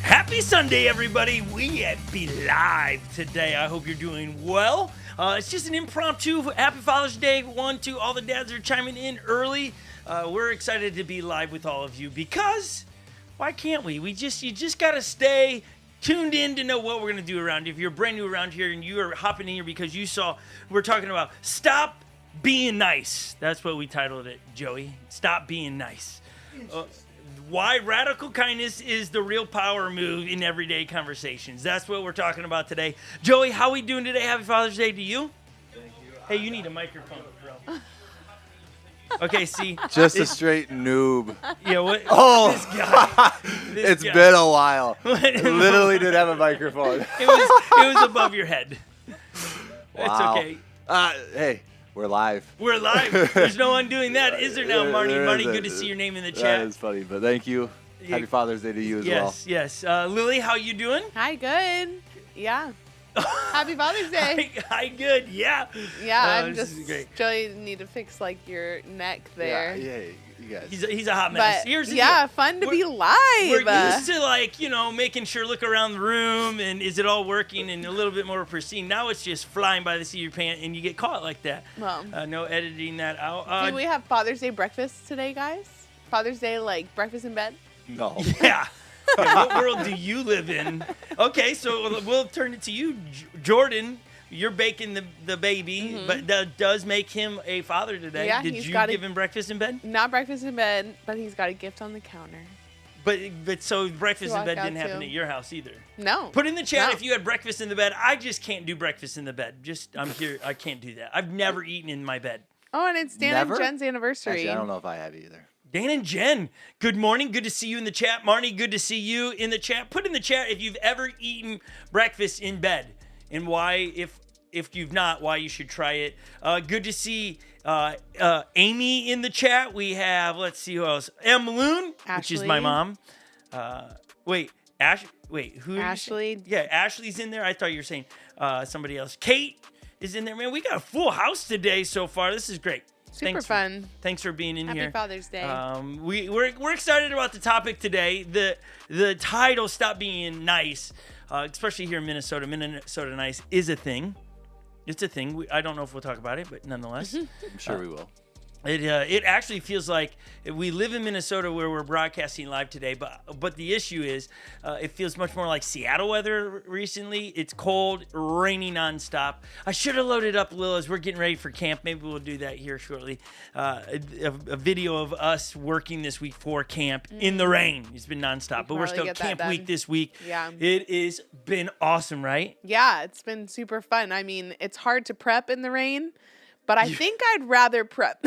Happy Sunday, everybody. We be live today. I hope you're doing well. It's just an impromptu Happy Father's Day one to all the dads that are chiming in early. We're excited to be live with all of you because why can't we? You just got to stay tuned in to know what we're going to do around here. If you're brand new around here and you are hopping in here because you saw we're talking about stop being nice. That's what we titled it, Joey. Stop being nice. Why radical kindness is the real power move in everyday conversations. That's what we're talking about today. Joey, how we doing today? Happy Father's Day to you. Thank you. Hey, you need a microphone, bro. Okay, see. Just a straight noob. Yeah, what? Oh, This guy. It's been a while. I literally didn't have a microphone. It was above your head. Wow. It's okay. Hey, we're live. We're live. There's no undoing that, is there now, Marnie? There Marnie, isn't. good to see your name in the That chat. is funny, but thank you. Happy Father's Day to you as well. Yes. Lily, how you doing? Hi, good. Yeah. Happy Father's Day. Hi, good. Yeah. Yeah, I'm this just is great. Joey need to fix like your neck there. Yeah, you guys. He's a hot mess. But Here's the yeah, deal. fun to be We're live. used to making sure, look around the room and is it all working and a little bit more pristine. Now it's just flying by the seat of your pants and you get caught like that. Well, No editing that out. do we have Father's Day breakfast today, guys? Father's Day like breakfast in bed? No. Yeah. What world do you live in? Okay, so we'll turn it to you, Jordan. You're baking the baby, but that does make him a father today. Yeah, Did he's you got give him breakfast in bed? Not breakfast in bed, but he's got a gift on the counter. But so breakfast in walk bed out didn't happen to. at your house either. No. Put in the chat No. if you had breakfast in the bed. I just can't do breakfast in the bed. I'm here. I can't do that. I've never eaten in my bed. Oh, and it's Dan Never? and Jen's anniversary. Actually, I don't know if I have either. Dan and Jen, good morning. Good to see you in the chat. Marnie, good to see you in the chat. Put in the chat if you've ever eaten breakfast in bed and why, if you've not, why you should try it. Good to see Amy in the chat. We have, let's see who else. M. Loon, which is my Ashley. mom. Who? Ashley. Yeah, Ashley's in there. I thought you were saying somebody else. Kate is in there. Man, we got a full house today so far. This is great. Super fun. Thanks for being in Happy here. Father's Day. We're excited about the topic today. The title, Stop Being Nice, especially here in Minnesota. Minnesota Nice is a thing. It's a thing. I don't know if we'll talk about it, but nonetheless. I'm sure we will. It actually feels like we live in Minnesota where we're broadcasting live today, but the issue is it feels much more like Seattle weather recently. It's cold, rainy nonstop. I should have loaded up, Lil, as we're getting ready for camp. Maybe we'll do that here shortly. A video of us working this week for camp in the rain. It's been nonstop, but we're probably still get that camp done. week this week. Yeah. It has been awesome, right? Yeah, it's been super fun. I mean, it's hard to prep in the rain, but I think I'd rather prep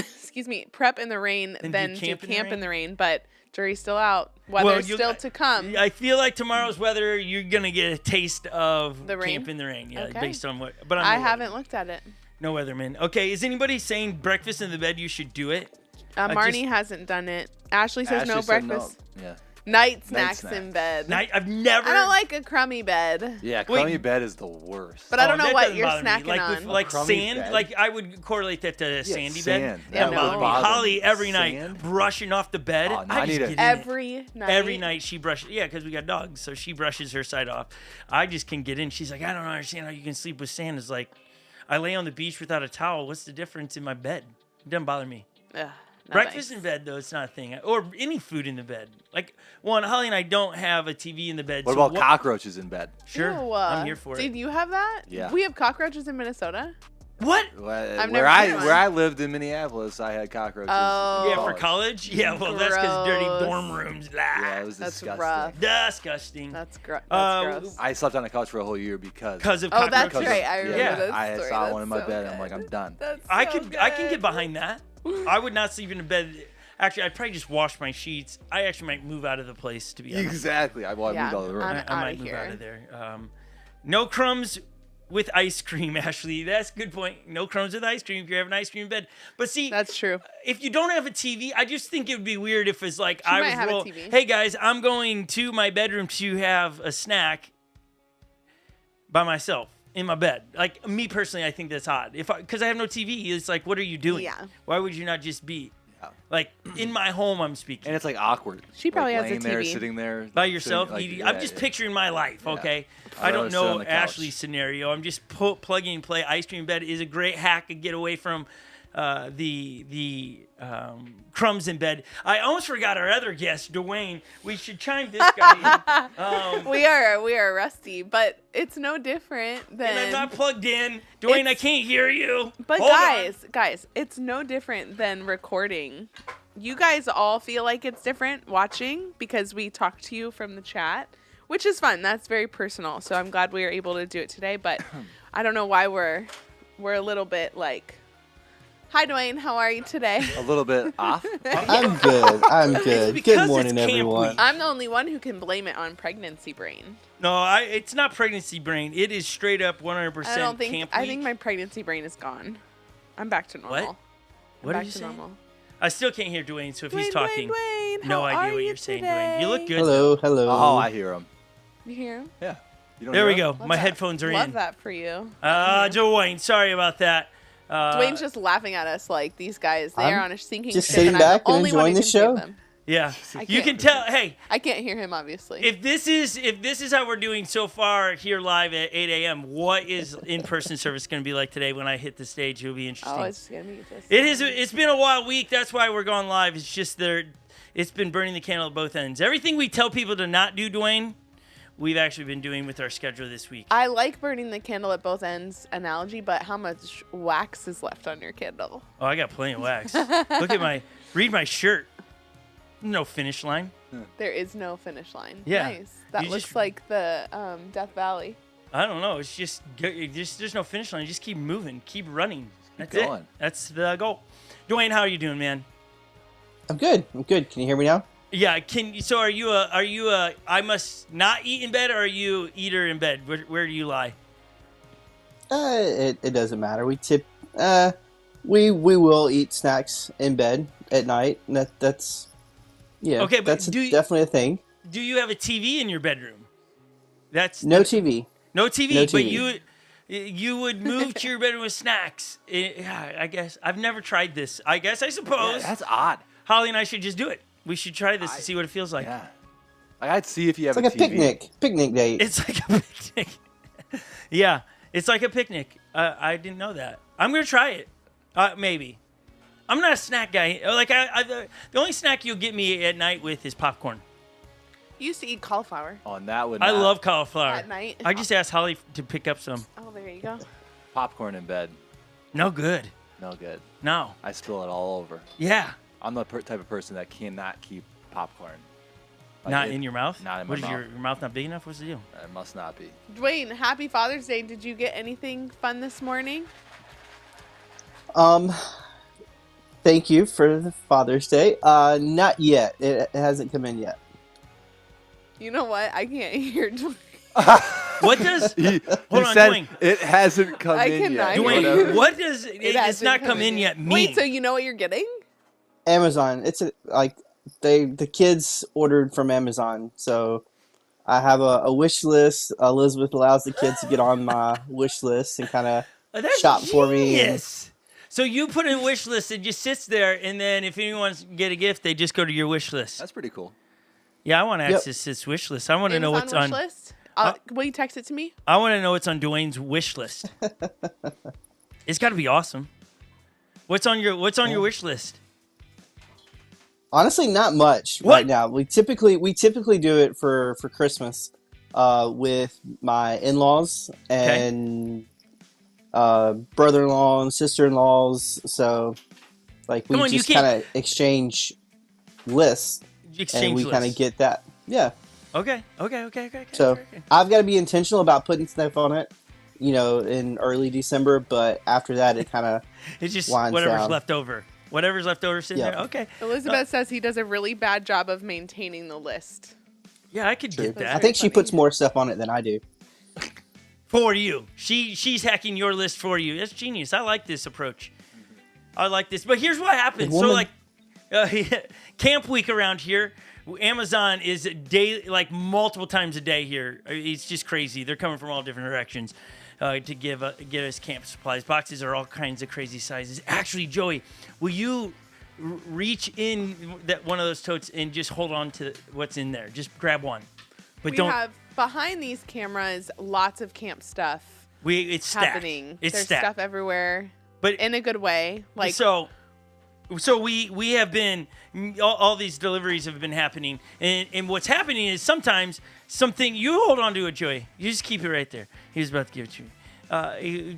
in the rain than do camp in the rain. But jury's still out. Weather's still to come. I feel like tomorrow's weather, you're gonna get a taste of The rain? camp in the rain. Yeah, Okay. based on what. But I haven't looked at it. No weatherman. Okay, is anybody saying breakfast in the bed? You should do it. Marnie hasn't done it. Ashley says no Ashley said breakfast. Yeah. Night snacks snacks. in bed. I've never. I don't like a crummy bed. Yeah, crummy bed is the worst. But I don't know that what doesn't you're bother me. snacking like on. With, like crummy sand. bed? Like I would correlate that to a sandy bed. sand. Yeah, That would bother me. no. Holly every night Sand? brushing off the bed. Oh, no, I I just need get a- in it. Every night She brushes. Yeah, because we got dogs, so she brushes her side off. I just can get in. She's like, I don't understand how you can sleep with sand. It's like, I lay on the beach without a towel. What's the difference in my bed? It doesn't bother me. Ugh, no Breakfast thanks. in bed, though, it's not a thing. Or any food in the bed. Like, Holly and I don't have a TV in the bed. What so about cockroaches in bed? Sure, Ew, I'm here for Did it. you have that? Yeah. We have cockroaches in Minnesota. What? I've Where never seen one. I lived in Minneapolis, I had cockroaches. Oh. Yeah, for college? Yeah, well, that's because dirty Gross. dorm rooms. Yeah, it was That's disgusting. rough. Disgusting. That's gross. gross. I slept on the couch for a whole year because Because of Oh, that's cockroaches. right. I remember Yeah. this I story. saw That's one in my so bed. good. I'm like, I'm done. That's I so can good. get behind that. I would not sleep in a bed. Actually, I'd probably just wash my sheets. I actually might move out of the place, to be honest. Exactly. I moved Yeah, out of the room. I'm I outta might move here. out of there. No crumbs with ice cream, Ashley. That's a good point. No crumbs with ice cream if you're having ice cream in bed. But see, That's true. if you don't have a TV, I just think it would be weird if it's like She might have a TV. hey guys, I'm going to my bedroom to have a snack by myself in my bed. Like me personally, I think that's odd. Because I have no TV, it's like, what are you doing? Yeah. Why would you not just be? Like in my home, I'm speaking. And it's like awkward. She probably has a laying there, TV. sitting there By yourself? sitting, I'm just picturing my life, okay? I I'd don't rather sit on know the couch. Ashley's scenario. I'm just plugging and play. Ice cream bed is a great hack to get away from the crumbs in bed. I almost forgot our other guest, Dwayne. We should chime this guy in. We are rusty, but it's no different than. And I'm not plugged in. Dwayne, I can't hear you. But Hold on. guys, it's no different than recording. You guys all feel like it's different watching because we talk to you from the chat, which is fun. That's very personal. So I'm glad we were able to do it today. But I don't know why we're a little bit like, hi Dwayne, how are you today? A little bit off. I'm good. I'm good. because Good morning, it's Camp everyone. Week. I'm the only one who can blame it on pregnancy brain. No, it's not pregnancy brain. It is straight up 100% I don't think. Camp I Week. think my pregnancy brain is gone. I'm back to normal. What? I'm What are back you to saying? normal. I still can't hear Dwayne, so if he's Dwayne, talking, Dwayne, no how idea are what you you're saying, today? Dwayne. You look good. Hello, hello. Oh, I hear him. You hear him? Yeah. You don't There we hear go. him? My Love that. headphones are Love in. that for you. Dwayne, sorry about that. Dwayne's just laughing at us like these guys. They I'm are on a sinking just ship, sitting and back I'm the and only one who enjoying the can save show. them. Yeah, I you can't. can tell. Hey, I can't hear him, obviously. if this is how we're doing so far here live at 8 a.m., what is in-person service going to be like today when I hit the stage? It'll be interesting. Oh, it's gonna be just. It is. It's been a wild week. That's why we're going live. It's just it's been burning the candle at both ends. Everything we tell people to not do, Dwayne, we've actually been doing with our schedule this week. I like burning the candle at both ends analogy, but how much wax is left on your candle? Oh, I got plenty of wax. Read my shirt. No finish line. There is no finish line. Yeah. Nice. That You looks just- like the Death Valley. I don't know. It's just there's no finish line. Just keep moving, keep running. That's it. going. That's the goal. Dwayne, how are you doing, man? I'm good. I'm good. Can you hear me now? Yeah. So are you a I must not eat in bed, or are you eater in bed? Where do you lie? It doesn't matter. We will eat snacks in bed at night. And that's Okay, but that's do you- definitely a thing. Do you have a TV in your bedroom? That's No TV. No TV, No but TV. you would move to your bedroom with snacks. Yeah, I guess I've never tried this. I suppose Yeah, that's odd. Holly and I should just do it. We should try this to see what it feels like. Yeah. I'd see if you have It's like a TV. picnic date. It's like a picnic. Yeah, it's like a picnic. I didn't know that. I'm gonna try it. Maybe. I'm not a snack guy. Like the only snack you'll get me at night with is popcorn. You used to eat cauliflower On that one. I love cauliflower. at night. I just asked Holly to pick up some. Oh, there you go. popcorn in bed. No good. No good. No. I spill it all over. Yeah. I'm the type of person that cannot keep popcorn. Like Not in your mouth? Not in my What is mouth. your mouth not big enough? What's the deal? It must not be. Dwayne, happy Father's Day. Did you get anything fun this morning? Thank you for the Father's Day. Not yet. It hasn't come in yet. You know what? I can't hear Dwayne. What does He Hold on, said Dwayne. it hasn't come I in yet. cannot Dwayne, Whatever. what does it's hasn't not come in yet mean? Wait, so you know what you're getting? Amazon. It's the kids ordered from Amazon, so I have a wish list. Elizabeth allows the kids to get on my wish list and kind of That's shop for me. and- genius. So you put in a wish list, it just sits there, and then if anyone wants to get a gift, they just go to your wish list. That's pretty cool. Yeah, I want to Yep. access this wish list. I want to know what's Amazon on. wish list? Will you text it to me? I want to know what's on Dwayne's wish list. It's got to be awesome. What's on your wish list? Honestly, not much What? right now. We typically do it for Christmas with my in-laws and brother-in-law and sister-in-laws. So like we Come on, you just can't- kind of exchange lists Exchange and we list. kind of get that. Yeah. Okay. So okay. I've got to be intentional about putting stuff on it, in early December. But after that, it kind of It's just winds whatever's down. left over. Whatever's left over sitting Yeah. there. Okay. Elizabeth says he does a really bad job of maintaining the list. Yeah, I could get That's that. I think she funny. puts more stuff on it than I do. For you. She's hacking your list for you. That's genius. I like this approach. I like this. But here's what happens. The So woman- camp week around here, Amazon is like multiple times a day here. It's just crazy. They're coming from all different directions to get us camp supplies. Boxes are all kinds of crazy sizes. Actually, Joey, will you reach in that one of those totes and just hold on to what's in there. Just grab one. But We don't. have behind these cameras lots of camp stuff It's stacked. happening. It's There's stacked. stuff everywhere, But in a good way. Like so we have been all these deliveries have been happening, and what's happening is sometimes something you hold on to it, Joey. You just keep it right there. He was about to give it to you.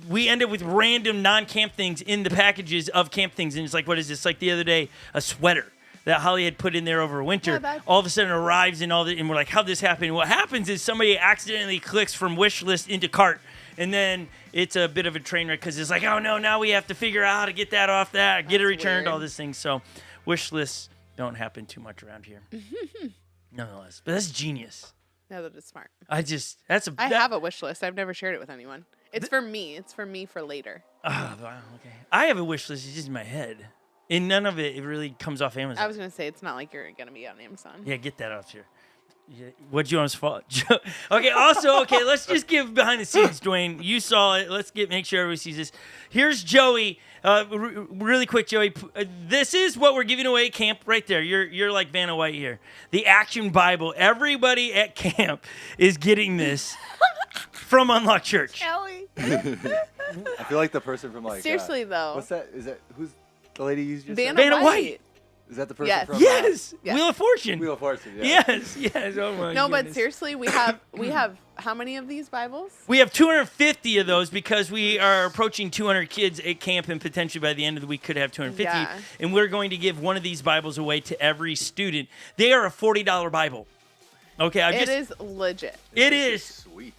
We end up with random non-camp things in the packages of camp things, and it's like, what is this? Like the other day, a sweater that Holly had put in there over winter, all of a sudden arrives and and we're like, how'd this happen? And what happens is somebody accidentally clicks from wish list into cart, and then it's a bit of a train wreck because it's like, oh no, now we have to figure out how to get that off that, get it returned, all these things. So wish lists don't happen too much around here, nonetheless. But that's genius. no, that is smart. I have a wish list. I've never shared it with anyone. It's for me. It's for me for later. Oh, wow, okay. I have a wish list. It's just in my head. And none of it really comes off Amazon. I was going to say, it's not like you're going to be on Amazon. Yeah, get that off here. Yeah, what'd you want us to follow? Okay, also, let's just give behind the scenes, Dwayne. You saw it. Let's make sure everybody sees this. Here's Joey. Really quick, Joey. This is what we're giving away at camp right there. You're like Vanna White here. The Action Bible. Everybody at camp is getting this from Unlocked Church. Ellie. I feel like the person from like. Seriously, though. What's that? Is that who's the lady you just said? Vanna White. Is that the person Yes. from? Yes. Yes. Wheel of Fortune. Wheel of Fortune. Yeah. Yes. Oh my No, but goodness. seriously, we have how many of these Bibles? We have 250 of those because we are approaching 200 kids at camp, and potentially by the end of the week could have 250. Yeah. And we're going to give one of these Bibles away to every student. They are a $40 Bible. Okay, It is legit. It is. Sweet.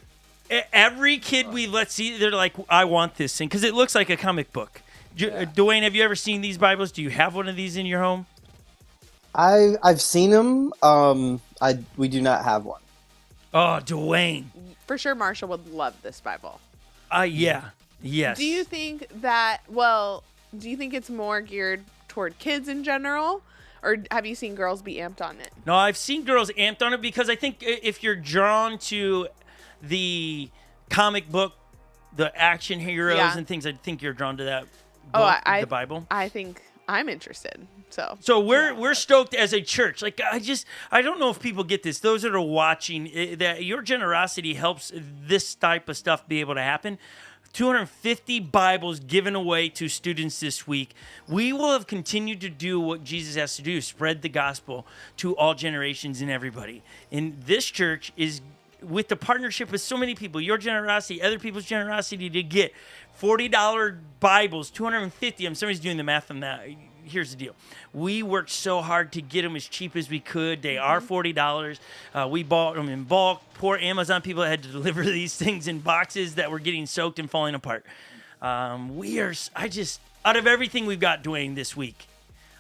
Every kid we let see, they're like, I want this thing because it looks like a comic book. Dwayne, have you ever seen these Bibles? Do you have one of these in your home? I've seen them. We do not have one. Oh, Dwayne. For sure, Marshall would love this Bible. Yeah. Yes. Do you think it's more geared toward kids in general? Or have you seen girls be amped on it? No, I've seen girls amped on it because I think if you're drawn to the comic book, the action heroes and things, I think you're drawn to that book, the Bible. I think I'm interested. So we're stoked as a church. Like I don't know if people get this. Those that are watching, that your generosity helps this type of stuff be able to happen. 250 Bibles given away to students this week. We will have continued to do what Jesus has to do, spread the gospel to all generations and everybody. And this church is, with the partnership with so many people, your generosity, other people's generosity, to get $40 Bibles, 250 of them. Somebody's doing the math on that. Here's the deal. We worked so hard to get them as cheap as we could. They are $40. We bought them in bulk. Poor Amazon people had to deliver these things in boxes that were getting soaked and falling apart. Out of everything we've got, Dwayne, this week,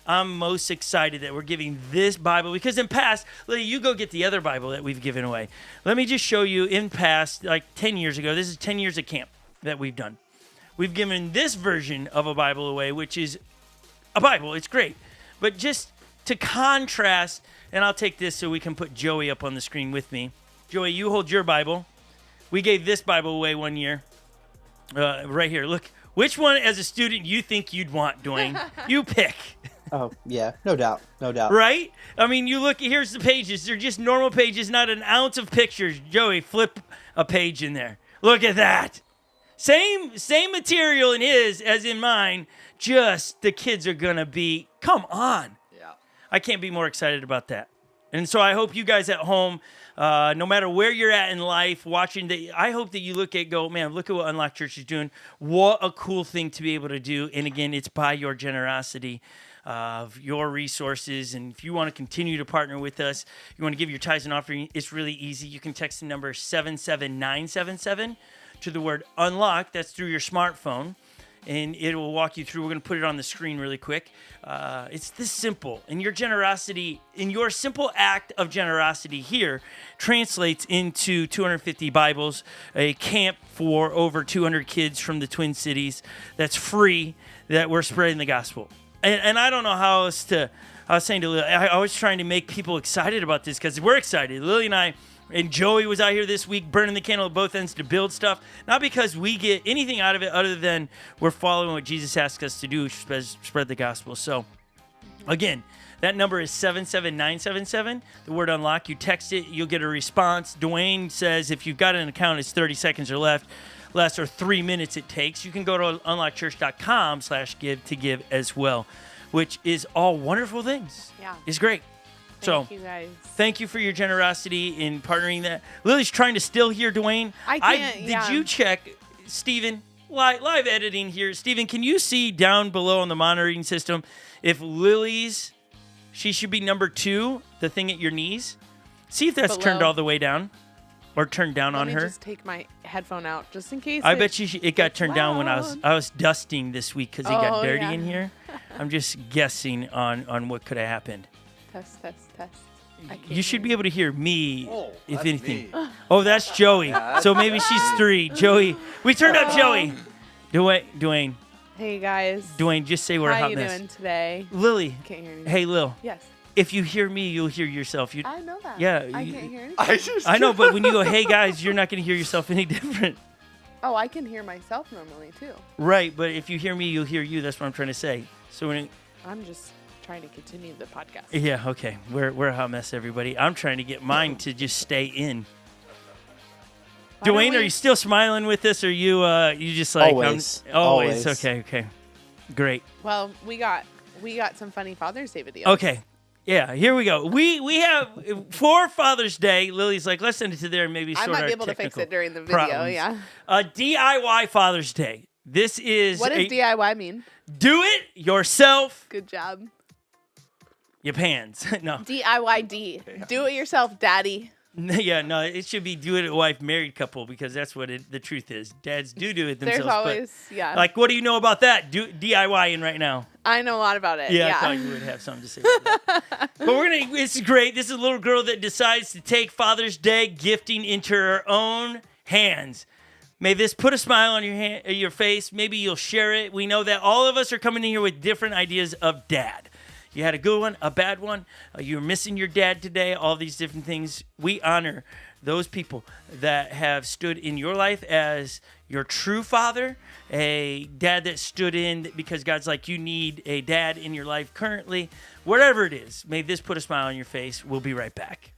I'm most excited that we're giving this Bible, because in past, you go get the other Bible that we've given away. Let me just show you in past, like 10 years ago, this is 10 years of camp that we've done. We've given this version of a Bible away, which is a Bible. It's great. But just to contrast, and I'll take this so we can put Joey up on the screen with me. Joey, you hold your Bible. We gave this Bible away one year. Right here. Look, which one as a student you think you'd want, Dwayne? You pick. Oh, yeah. No doubt. Right? I mean, you look, here's the pages. They're just normal pages, not an ounce of pictures. Joey, flip a page in there. Look at that. Same material in his as in mine. Just the kids are going to be, come on. Yeah. I can't be more excited about that. And so I hope you guys at home, no matter where you're at in life, watching, I hope that you go, man, look at what Unlocked Church is doing. What a cool thing to be able to do. And again, it's by your generosity of your resources. And if you want to continue to partner with us, you want to give your tithes and offering, it's really easy. You can text the number 77977 to the word unlock. That's through your smartphone. And it will walk you through. We're going to put it on the screen really quick. It's this simple. And your generosity, in your simple act of generosity here, translates into 250 Bibles, a camp for over 200 kids from the Twin Cities that's free, that we're spreading the gospel. And I don't know how else to, I was saying to Lily, I was trying to make people excited about this because we're excited. Lily and I, And Joey was out here this week burning the candle at both ends to build stuff. Not because we get anything out of it other than we're following what Jesus asked us to do, spread the gospel. So, again, that number is 77977. The word unlock. You text it, you'll get a response. Dwayne says if you've got an account, it's 30 seconds or less or 3 minutes it takes. You can go to unlockchurch.com/give to give as well, which is all wonderful things. Yeah. It's great. Thank you guys. Thank you for your generosity in partnering that. Lily's trying to still hear Dwayne. I can't. Did you check, Steven, live editing here. Steven, can you see down below on the monitoring system if Lily's, she should be number 2, the thing at your knees? See if that's turned all the way down or turned down on her. Let me just take my headphone out just in case. I bet you it got turned down when I was dusting this week because it got dirty in here. I'm just guessing on what could have happened. Test. You should be able to hear me, if that's anything. me. Oh, that's Joey. So maybe she's 3. Joey, we turned up Joey. Dwayne. Hey guys. Dwayne, just say we're a How hot you mess. doing today? Lily. Can't hear anything. Hey, Lil. Yes. If you hear me, you'll hear yourself. I know that. Yeah, I can't hear anything. I know, but when you go, hey guys, you're not going to hear yourself any different. Oh, I can hear myself normally too. Right, but if you hear me, you'll hear you. That's what I'm trying to say. So I'm just trying to continue the podcast. Yeah, okay. We're a hot mess, everybody. I'm trying to get mine to just stay in. Dwayne, are you still smiling with this, or you just like always? Okay, great. Well, we got some funny Father's Day videos. Okay, yeah, here we go. We have for Father's Day. Lily's like, let's send it to there and maybe I sort might out be able to fix it during the video. problems. Yeah. DIY Father's Day. This is What does DIY mean? Do it yourself. Good job. Your pants. No. DIYD. Do it yourself, daddy. Yeah, no, it should be do it a wife married couple because that's what the truth is. Dads do it themselves. There's always, yeah. Like, what do you know about that? DIYing right now. I know a lot about it. Yeah, I thought you would have something to say about that. But this is great. This is a little girl that decides to take Father's Day gifting into her own hands. May this put a smile on your face. Maybe you'll share it. We know that all of us are coming in here with different ideas of dad. You had a good one, a bad one. You were missing your dad today. All these different things. We honor those people that have stood in your life as your true father, a dad that stood in because God's like, you need a dad in your life currently. Whatever it is, may this put a smile on your face. We'll be right back.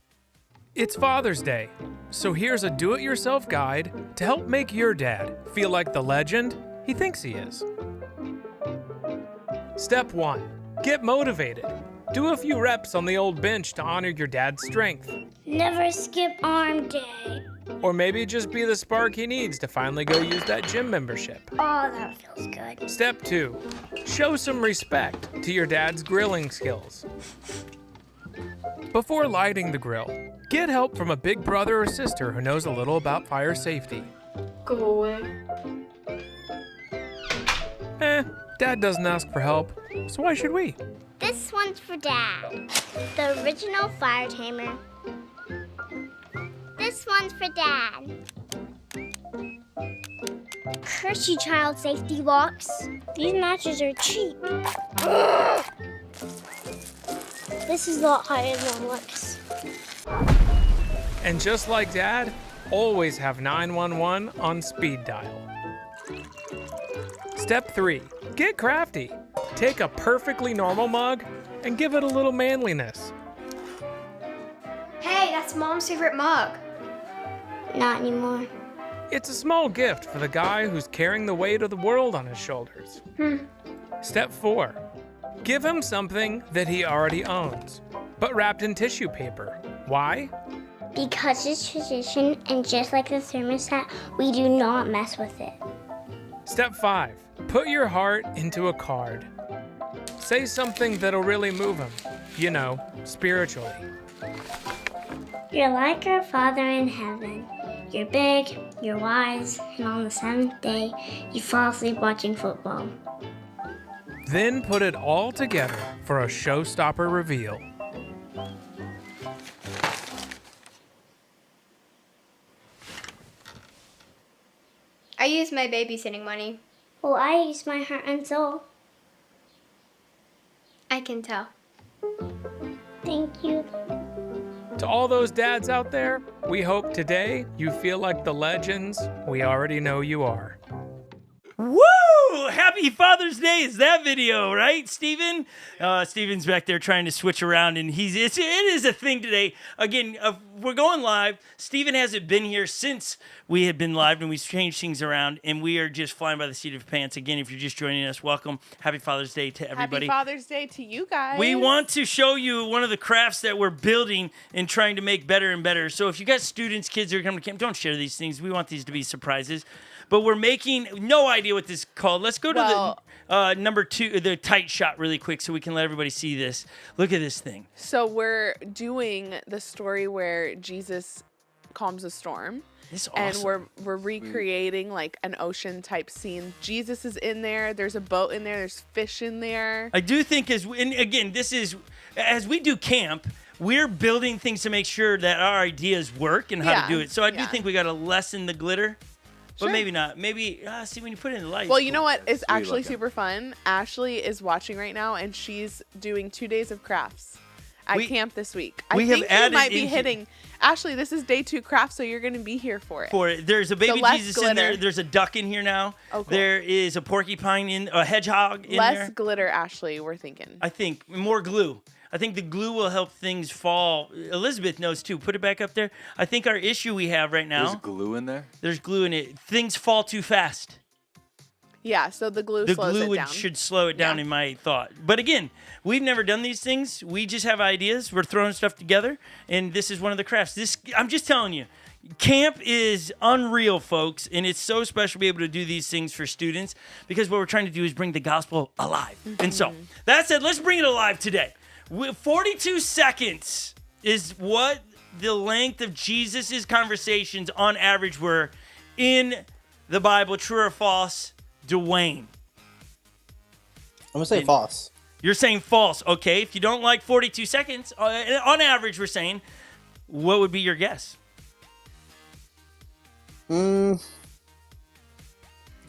It's Father's Day, so here's a do-it-yourself guide to help make your dad feel like the legend he thinks he is. Step 1. Get motivated. Do a few reps on the old bench to honor your dad's strength. Never skip arm day. Or maybe just be the spark he needs to finally go use that gym membership. Oh, that feels good. Step 2. Show some respect to your dad's grilling skills. Before lighting the grill, get help from a big brother or sister who knows a little about fire safety. Go away. Dad doesn't ask for help, so why should we? This one's for Dad, the original fire tamer. This one's for Dad. Hershey child safety locks. These matches are cheap. This is a lot higher than it looks. And just like Dad, always have 911 on speed dial. Step 3. Get crafty. Take a perfectly normal mug and give it a little manliness. Hey, that's Mom's favorite mug. Not anymore. It's a small gift for the guy who's carrying the weight of the world on his shoulders. Step 4. Give him something that he already owns, but wrapped in tissue paper. Why? Because it's tradition, and just like the thermostat, we do not mess with it. Step 5. Put your heart into a card. Say something that'll really move him. You know, spiritually. You're like our Father in heaven. You're big, you're wise, and on the 7th day, you fall asleep watching football. Then put it all together for a showstopper reveal. I used my babysitting money. Well, I use my heart and soul. I can tell. Thank you. To all those dads out there, we hope today you feel like the legends we already know you are. Woo! Happy Father's Day is that video, right, Steven? Steven's back there trying to switch around, and it is a thing today. Again, we're going live. Steven hasn't been here since we had been live, and we've changed things around, and we are just flying by the seat of our pants. Again, if you're just joining us, welcome. Happy Father's Day to everybody. Happy Father's Day to you guys. We want to show you one of the crafts that we're building and trying to make better and better. So if you got students, kids that are coming to camp, don't share these things. We want these to be surprises. But we're making no idea what this is called. Let's go to the number 2, the tight shot really quick so we can let everybody see this. Look at this thing. So we're doing the story where Jesus calms a storm. It's awesome. And we're recreating like an ocean type scene. Jesus is in there. There's a boat in there. There's fish in there. I do think as we do camp, we're building things to make sure that our ideas work and how to do it. So I do think we got to lessen the glitter. But maybe not. Maybe, see, when you put it in the light. Well, you know what? It's actually super fun. Ashley is watching right now, and she's doing 2 days of crafts at camp this week. I think you might be hitting. Ashley, this is day 2 craft, so you're going to be here for it. There's a baby Jesus in there. There's a duck in here now. Oh, cool. There is a porcupine a hedgehog in there. Less glitter, Ashley, we're thinking. I think more glue. I think the glue will help things fall. Elizabeth knows too. Put it back up there. I think our issue we have right now. There's glue in there? There's glue in it. Things fall too fast. Yeah, so the glue slows it down. Should slow it down in my thought. But again, we've never done these things. We just have ideas. We're throwing stuff together, and this is one of the crafts. I'm just telling you, camp is unreal, folks, and it's so special to be able to do these things for students because what we're trying to do is bring the gospel alive. Mm-hmm. And so, that said, let's bring it alive today. 42 seconds is what the length of Jesus' conversations on average were in the Bible. True or false, Dwayne? I'm going to say false. You're saying false. Okay, if you don't like 42 seconds, on average, we're saying, what would be your guess? 5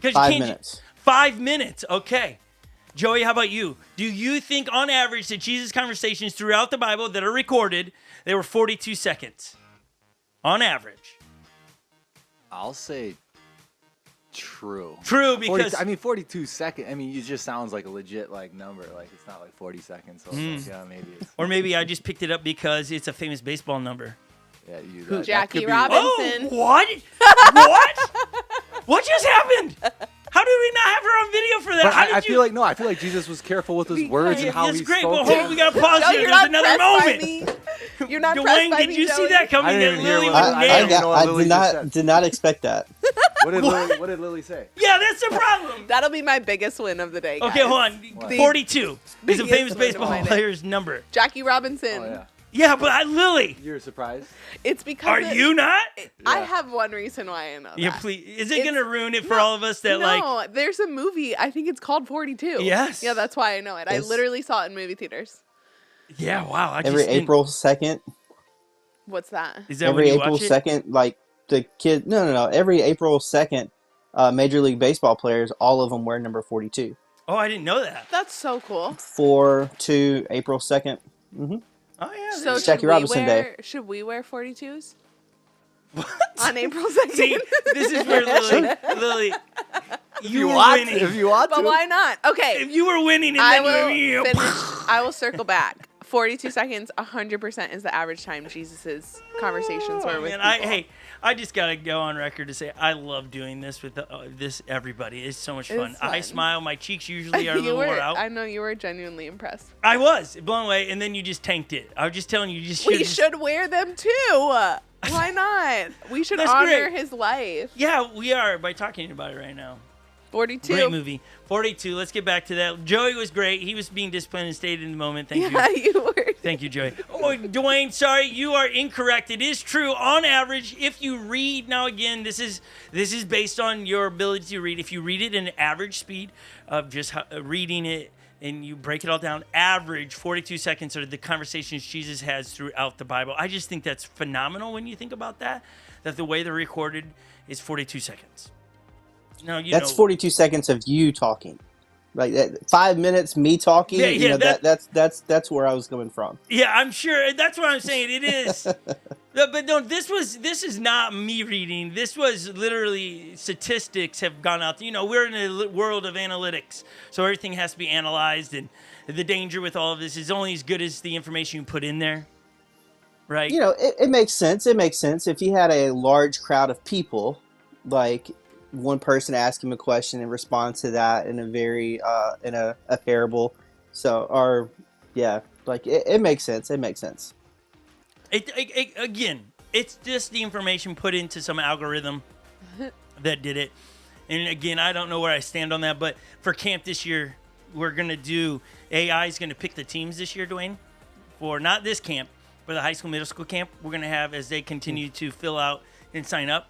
minutes. 5 minutes, okay. Joey, how about you? Do you think, on average, that Jesus' conversations throughout the Bible that are recorded, they were 42 seconds? On average. I'll say true. True, because... 42 seconds. It just sounds like a legit, number. It's not 40 seconds. So maybe it's... Or maybe I just picked it up because it's a famous baseball number. Yeah, you use that. Jackie Robinson. Oh, what? What? What just happened? How did we not have her on video for that? But I feel like Jesus was careful with his words and how he spoke. Well, hold on, we got to pause here. There's another moment. You're not Dwayne, did you see that coming? I didn't Lily hear was I did not expect that. What did Lily say? Yeah, that's the problem. That'll be my biggest win of the day, guys. Okay, hold on. 42 is a famous baseball player's number. Jackie Robinson. Oh, yeah. Yeah, but Lily. You're surprised? It's because... Are you not? I have one reason why I know that. Yeah, please. Is it going to ruin it for all of us that No, there's a movie. I think it's called 42. Yes. Yeah, that's why I know it. I literally saw it in movie theaters. Yeah, wow. Every April 2nd. What's that? Is that every April 2nd, the kid... No. Every April 2nd, Major League Baseball players, all of them wear number 42. Oh, I didn't know that. That's so cool. 4/2 April 2nd. Mm-hmm. Oh, yeah. So Jackie Robinson Day. Should we wear 42s? What? On April 2nd? See, this is where Lily, you were winning. If you want to. But why not? Okay. If you were winning, and I then will finish. I will circle back. 42 seconds, 100% is the average time Jesus' conversations were with people. I just got to go on record to say I love doing this with everybody. It's so much fun. I smile. My cheeks usually are a little wore out. I know you were genuinely impressed. I was blown away, and then you just tanked it. I was just telling you. We should wear them too. Why not? We should honor his life. Yeah, we are by talking about it right now. 42. Great movie. 42. Let's get back to that. Joey was great. He was being disciplined and stayed in the moment. Thank you. Yeah, you were. Thank you, Joey. Oh, Dwayne, sorry, you are incorrect. It is true. On average, if you read, now again, this is based on your ability to read. If you read it in an average speed of just reading it and you break it all down, average 42 seconds are the conversations Jesus has throughout the Bible. I just think that's phenomenal when you think about that the way they're recorded is 42 seconds. Now, that's 42 seconds of you talking. Like 5 minutes me talking, that's where I was coming from. Yeah, I'm sure. That's what I'm saying. It is. But no, this is not me reading. This was literally statistics have gone out. We're in a world of analytics, so everything has to be analyzed, and the danger with all of this is only as good as the information you put in there, right? It makes sense. It makes sense if you had a large crowd of people, like one person ask him a question and respond to that in a very in a parable. It makes sense. It makes sense. Again, it's just the information put into some algorithm that did it. And again, I don't know where I stand on that, but for camp this year, we're going to do AI is going to pick the teams this year, Dwayne, for not this camp, but the high school, middle school camp. We're going to have, as they continue to fill out and sign up,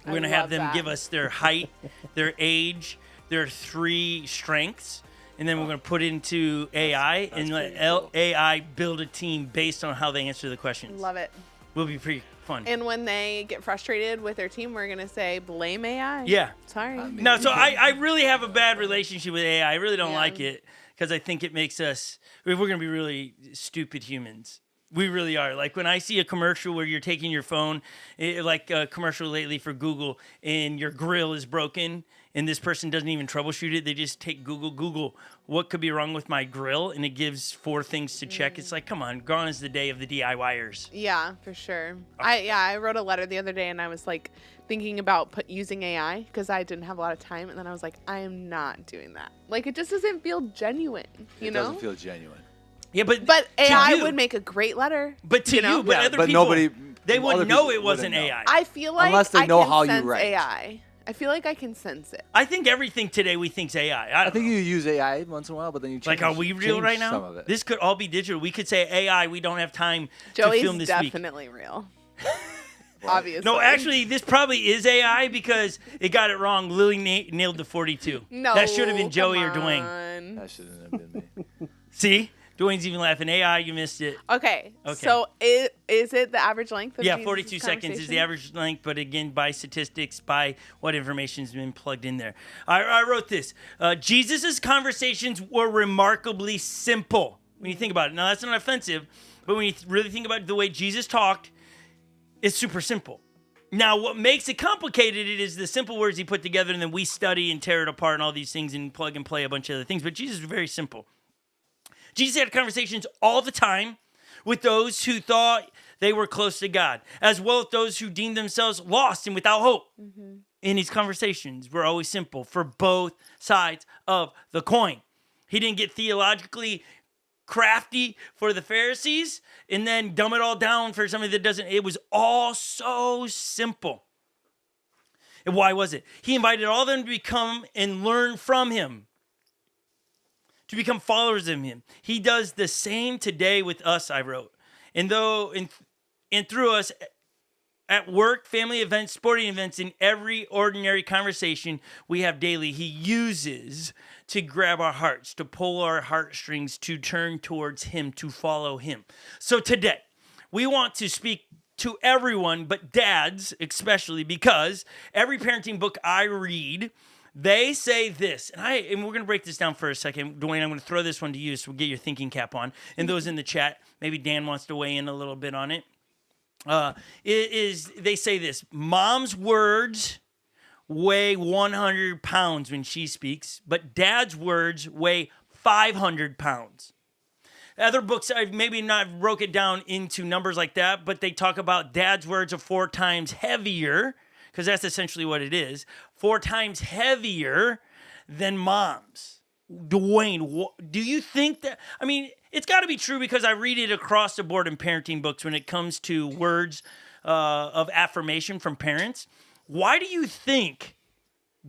we're going to have them give us their height, their age, their 3 strengths. And then we're going to put into AI and let AI build a team based on how they answer the questions. Love it. Will be pretty fun. And when they get frustrated with their team, we're going to say, blame AI. Yeah. Sorry. No, so I really have a bad relationship with AI. I really don't like it because I think it makes us, we're going to be really stupid humans. We really are. Like when I see a commercial where you're taking your phone, like a commercial lately for Google, and your grill is broken, and this person doesn't even troubleshoot it. They just take Google, what could be wrong with my grill? And it gives 4 things to check. It's like, come on, gone is the day of the DIYers. Yeah, for sure. I wrote a letter the other day, and I was like thinking about using AI because I didn't have a lot of time. And then I was like, I am not doing that. Like, it just doesn't feel genuine, you know? It doesn't feel genuine. Yeah, but AI would make a great letter. But to you, but other but people, nobody, they wouldn't know it wouldn't wasn't know. AI. I feel like Unless they I know can how you sense write. AI. I feel like I can sense it. I think everything today we think's AI. I think you use AI once in a while, but then you change, like, are we real change right now? some of it. This could all be digital. We could say AI. We don't have time to Joey's film this week. definitely real. Obviously. No, actually, this probably is AI because it got it wrong. Lily nailed the 42. No, that should have been Joey or come Dwayne. on. That shouldn't have been me. See? Dwayne's even laughing. AI, you missed it. Okay. So is it the average length of Yeah, Jesus' 42 seconds is the average length, but again, by statistics, by what information's been plugged in there. I wrote this. Jesus' conversations were remarkably simple when you think about it. Now, that's not offensive, but when you really think about the way Jesus talked, it's super simple. Now, what makes it complicated, it is the simple words he put together, and then we study and tear it apart and all these things and plug and play a bunch of other things. But Jesus was very simple. Jesus had conversations all the time with those who thought they were close to God, as well as those who deemed themselves lost and without hope. Mm-hmm. And his conversations were always simple for both sides of the coin. He didn't get theologically crafty for the Pharisees and then dumb it all down for somebody that doesn't. It was all so simple. And why was it? He invited all of them to become and learn from him, to become followers of him. He does the same today with us, I wrote. And through us, at work, family events, sporting events, in every ordinary conversation we have daily, he uses to grab our hearts, to pull our heartstrings, to turn towards him, to follow him. So today, we want to speak to everyone, but dads especially, because every parenting book I read, they say this, and we're going to break this down for a second. Dwayne, I'm going to throw this one to you, so we'll get your thinking cap on. And those in the chat, maybe Dan wants to weigh in a little bit on it. They say this: mom's words weigh 100 pounds when she speaks, but dad's words weigh 500 pounds. Other books, I've maybe not broke it down into numbers like that, but they talk about dad's words are 4 times heavier, because that's essentially what it is, 4 times heavier than mom's. Dwayne, do you think that, I mean, it's got to be true because I read it across the board in parenting books when it comes to words of affirmation from parents. Why do you think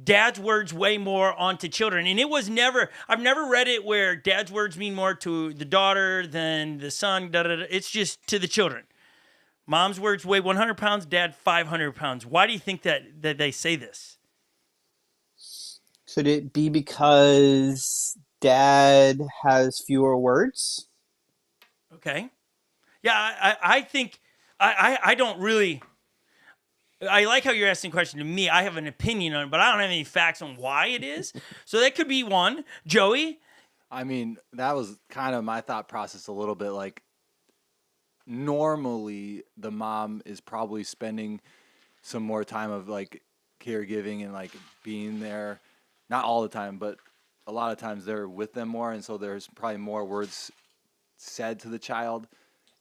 dad's words weigh more onto children? And it was never, I've never read it where dad's words mean more to the daughter than the son. It's just to the children. Mom's words weigh 100 pounds, dad 500 pounds. Why do you think that they say this? Could it be because dad has fewer words? Okay. Yeah, I think I don't really, I like how you're asking the question to me. I have an opinion on it, but I don't have any facts on why it is. So that could be one. Joey? I mean, that was kind of my thought process a little bit. Like, normally the mom is probably spending some more time of like caregiving and like being there, not all the time, but a lot of times they're with them more, and so there's probably more words said to the child,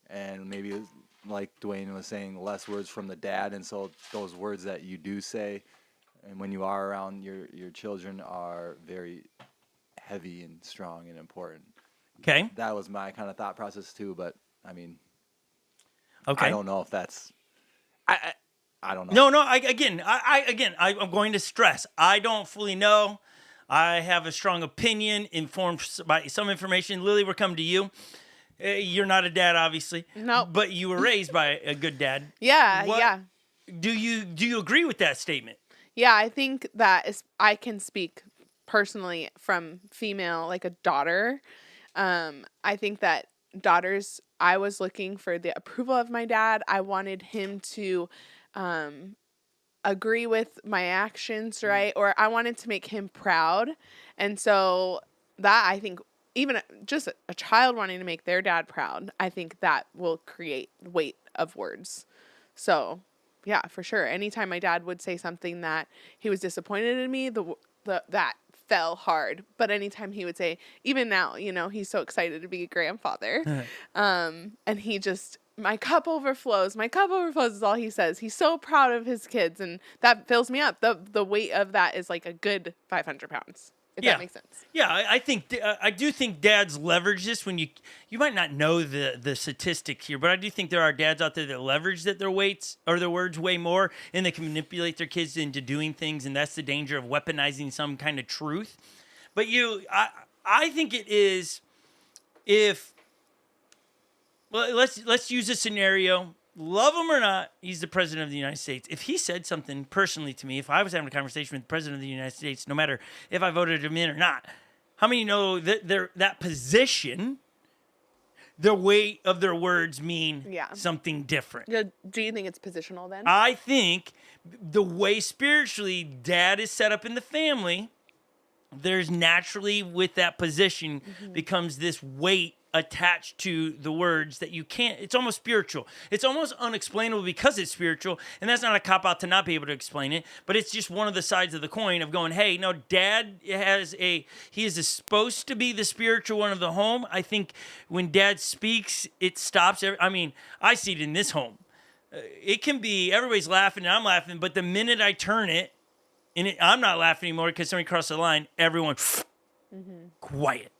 and maybe like Dwayne was saying, less words from the dad, and so those words that you do say and when you are around your children are very heavy and strong and important. Okay. That was my kind of thought process too, but I mean, okay. I don't know if that's I don't know. No. I'm going to stress. I don't fully know. I have a strong opinion, informed by some information. Lily, we're coming to you. You're not a dad, obviously. No. But you were raised by a good dad. Yeah. Do you agree with that statement? Yeah, I think that is. I can speak personally from female, like a daughter. I think that daughters, I was looking for the approval of my dad. I wanted him to agree with my actions, right? Or I wanted to make him proud. And so that, I think, even just a child wanting to make their dad proud, I think that will create weight of words. So, yeah, for sure. Anytime my dad would say something that he was disappointed in me, that fell hard. But anytime he would say, even now, he's so excited to be a grandfather. And he just, my cup overflows is all he says. He's so proud of his kids, and that fills me up. The weight of that is like a good 500 pounds. If that makes sense. Yeah, I do think dads leverage this when you might not know the statistics here, but I do think there are dads out there that leverage that their weights or their words way more, and they can manipulate their kids into doing things, and that's the danger of weaponizing some kind of truth. But I think it is let's use a scenario. Love him or not, he's the president of the United States. If he said something personally to me, if I was having a conversation with the president of the United States, no matter if I voted him in or not, how many know that that position, the weight of their words mean something different? Do you think it's positional then? I think the way spiritually dad is set up in the family, there's naturally with that position becomes this weight attached to the words that you can't, it's almost spiritual. It's almost unexplainable because it's spiritual, and that's not a cop-out to not be able to explain it, but it's just one of the sides of the coin of going, hey, no, dad he is supposed to be the spiritual one of the home. I think when dad speaks, it stops. I see it in this home. It can be, everybody's laughing and I'm laughing, but the minute I turn it, I'm not laughing anymore because somebody crossed the line, everyone, quiet.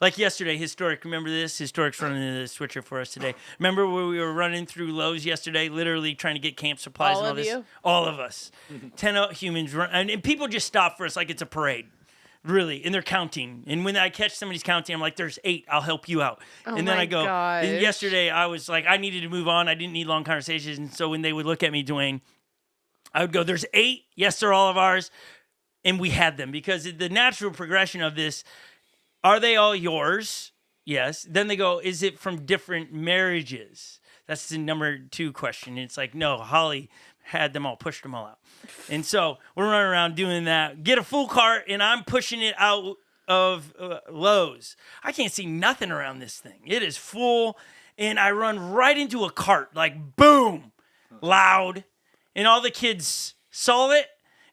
Like yesterday, Historic, remember this? Historic's running the switcher for us today. Remember where we were running through Lowe's yesterday, literally trying to get camp supplies and all this? You? All of us. 10 humans run, and people just stop for us like it's a parade. Really, and they're counting. And when I catch somebody's counting, I'm like, there's 8. I'll help you out. And then I go, and yesterday I was like, I needed to move on. I didn't need long conversations. And so when they would look at me, Dwayne, I would go, there's 8. Yes, they're all of ours. And we had them because the natural progression of this, are they all yours? Yes. Then they go, is it from different marriages? That's the number 2 question. It's like, no, Holly had them all, pushed them all out. And so we're running around doing that. Get a full cart, and I'm pushing it out of Lowe's. I can't see nothing around this thing. It is full, and I run right into a cart, like boom, loud. And all the kids saw it,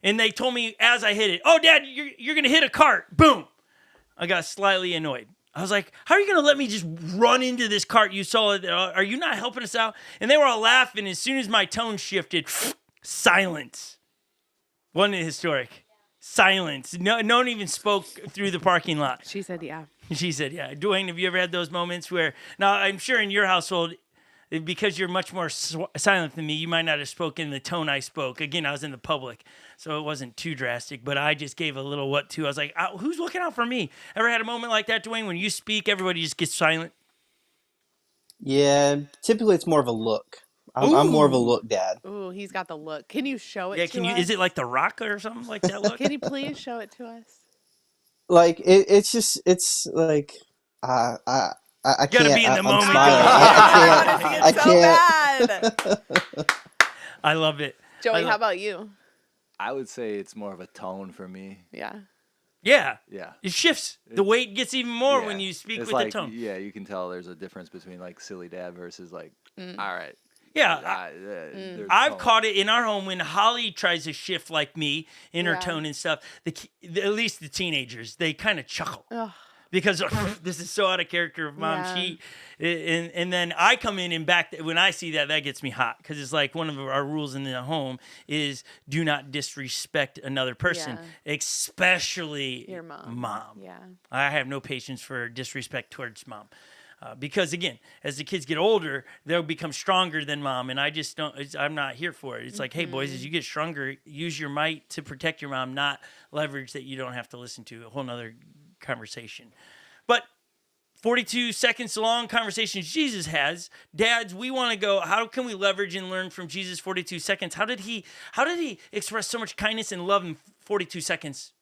and they told me as I hit it, oh, Dad, you're going to hit a cart. Boom. I got slightly annoyed. I was like, how are you going to let me just run into this cart? You saw it. Are you not helping us out? And they were all laughing. As soon as my tone shifted, silence. Wasn't it historic? Silence. No one even spoke through the parking lot. She said, yeah. She said, yeah. Dwayne, have you ever had those moments where, now I'm sure in your household, because you're much more silent than me, you might not have spoken the tone I spoke. Again, I was in the public, so it wasn't too drastic, but I just gave a little what to. I was like, who's looking out for me? Ever had a moment like that, Dwayne, when you speak, everybody just gets silent? Yeah, typically it's more of a look. I'm more of a look dad. Ooh, he's got the look. Can you show it to us? Is it like The Rock or something like that look? Can you please show it to us? Like, it's like, I can't. Gotta be in the moment. I can't. So bad. I love it. Joey, how about you? I would say it's more of a tone for me. Yeah. Yeah. Yeah. It shifts. The weight gets even more when you speak it's with like, the tone. Yeah, you can tell there's a difference between like silly dad versus like, all right. Yeah. I've caught it in our home when Holly tries to shift like me in her tone and stuff. At least the teenagers, they kind of chuckle. Ugh. Because this is so out of character of mom. Yeah. And then I come in and when I see that gets me hot, because it's like one of our rules in the home is do not disrespect another person, especially your mom. Yeah, I have no patience for disrespect towards mom. Because again, as the kids get older, they'll become stronger than mom, and I just don't. I'm not here for it. It's like, hey, boys, as you get stronger, use your might to protect your mom, not leverage that you don't have to listen to. A whole nother conversation. But 42 seconds long conversations Jesus has. Dads, we want to go, how can we leverage and learn from Jesus 42 seconds? How did he express so much kindness and love in 42 seconds